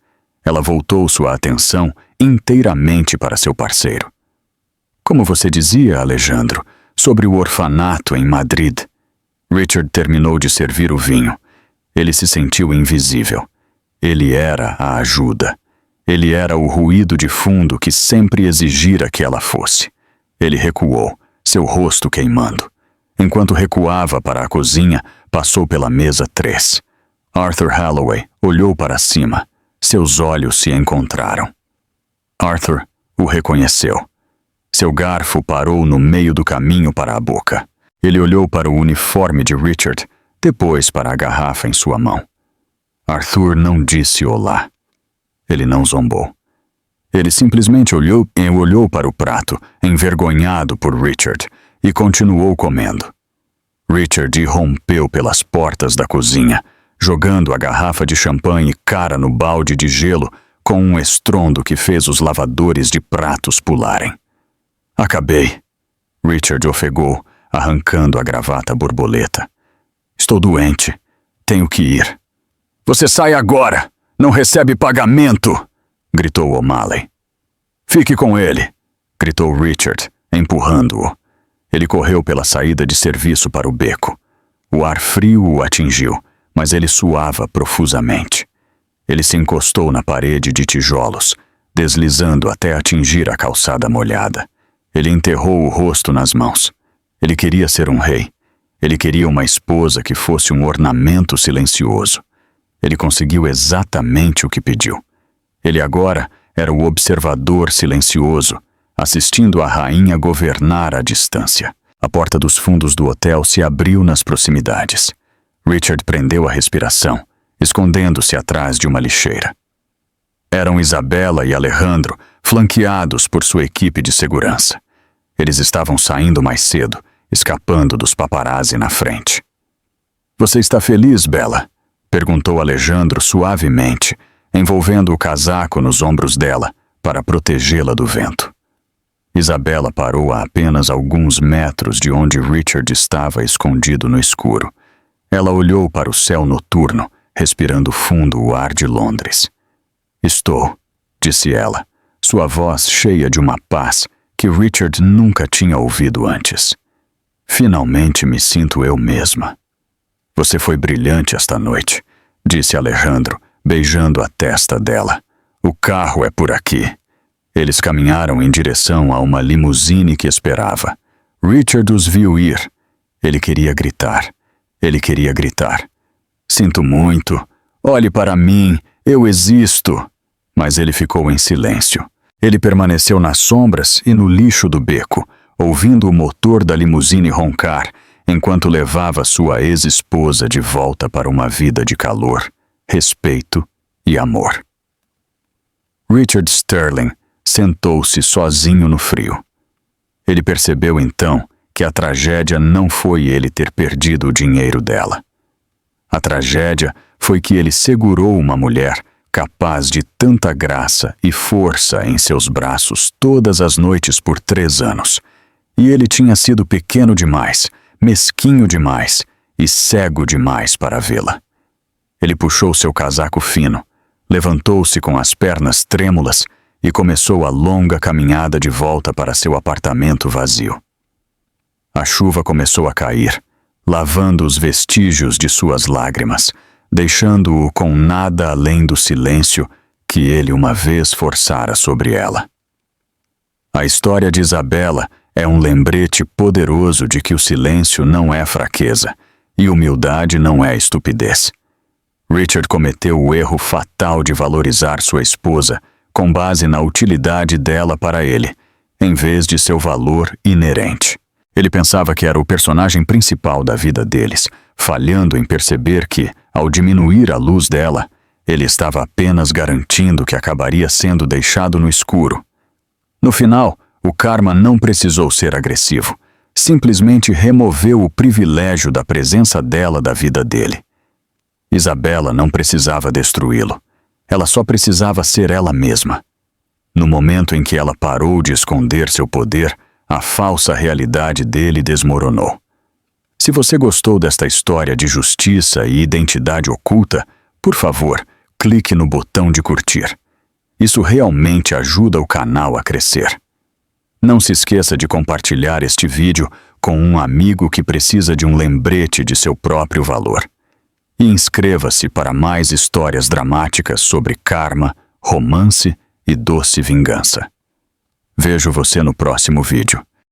Ela voltou sua atenção inteiramente para seu parceiro. Como você dizia, Alejandro, sobre o orfanato em Madrid. Richard terminou de servir o vinho. Ele se sentiu invisível. Ele era a ajuda. Ele era o ruído de fundo que sempre exigira que ela fosse. Ele recuou, seu rosto queimando. Enquanto recuava para a cozinha, passou pela mesa 3. Arthur Holloway olhou para cima. Seus olhos se encontraram. Arthur o reconheceu. Seu garfo parou no meio do caminho para a boca. Ele olhou para o uniforme de Richard, depois para a garrafa em sua mão. Arthur não disse olá. Ele não zombou. Ele simplesmente olhou para o prato, envergonhado por Richard, e continuou comendo. Richard irrompeu pelas portas da cozinha, jogando a garrafa de champanhe cara no balde de gelo com um estrondo que fez os lavadores de pratos pularem. Acabei. Richard ofegou, arrancando a gravata borboleta. Estou doente. Tenho que ir. Você sai agora! Não recebe pagamento! Gritou O'Malley. Fique com ele! Gritou Richard, empurrando-o. Ele correu pela saída de serviço para o beco. O ar frio o atingiu, mas ele suava profusamente. Ele se encostou na parede de tijolos, deslizando até atingir a calçada molhada. Ele enterrou o rosto nas mãos. Ele queria ser um rei. Ele queria uma esposa que fosse um ornamento silencioso. Ele conseguiu exatamente o que pediu. Ele agora era o observador silencioso, assistindo a rainha governar à distância. A porta dos fundos do hotel se abriu nas proximidades. Richard prendeu a respiração, escondendo-se atrás de uma lixeira. Eram Isabela e Alejandro, flanqueados por sua equipe de segurança. Eles estavam saindo mais cedo, escapando dos paparazzi na frente. Você está feliz, Bella? Perguntou Alejandro suavemente, envolvendo o casaco nos ombros dela para protegê-la do vento. Isabela parou a apenas alguns metros de onde Richard estava escondido no escuro. Ela olhou para o céu noturno, respirando fundo o ar de Londres. Estou, disse ela, sua voz cheia de uma paz que Richard nunca tinha ouvido antes. Finalmente me sinto eu mesma. Você foi brilhante esta noite, disse Alejandro, beijando a testa dela. O carro é por aqui. Eles caminharam em direção a uma limusine que esperava. Richard os viu ir. Ele queria gritar. Ele queria gritar. Sinto muito. Olhe para mim. Eu existo. Mas ele ficou em silêncio. Ele permaneceu nas sombras e no lixo do beco, ouvindo o motor da limusine roncar, enquanto levava sua ex-esposa de volta para uma vida de calor, respeito e amor. Richard Sterling sentou-se sozinho no frio. Ele percebeu então que a tragédia não foi ele ter perdido o dinheiro dela. A tragédia foi que ele segurou uma mulher capaz de tanta graça e força em seus braços todas as noites por 3 anos. E ele tinha sido pequeno demais, mesquinho demais e cego demais para vê-la. Ele puxou seu casaco fino, levantou-se com as pernas trêmulas e começou a longa caminhada de volta para seu apartamento vazio. A chuva começou a cair, lavando os vestígios de suas lágrimas, deixando-o com nada além do silêncio que ele uma vez forçara sobre ela. A história de Isabela é um lembrete poderoso de que o silêncio não é fraqueza e humildade não é estupidez. Richard cometeu o erro fatal de valorizar sua esposa com base na utilidade dela para ele, em vez de seu valor inerente. Ele pensava que era o personagem principal da vida deles, falhando em perceber que, ao diminuir a luz dela, ele estava apenas garantindo que acabaria sendo deixado no escuro. No final, o karma não precisou ser agressivo, simplesmente removeu o privilégio da presença dela da vida dele. Isabela não precisava destruí-lo, ela só precisava ser ela mesma. No momento em que ela parou de esconder seu poder, a falsa realidade dele desmoronou. Se você gostou desta história de justiça e identidade oculta, por favor, clique no botão de curtir. Isso realmente ajuda o canal a crescer. Não se esqueça de compartilhar este vídeo com um amigo que precisa de um lembrete de seu próprio valor. E inscreva-se para mais histórias dramáticas sobre karma, romance e doce vingança. Vejo você no próximo vídeo.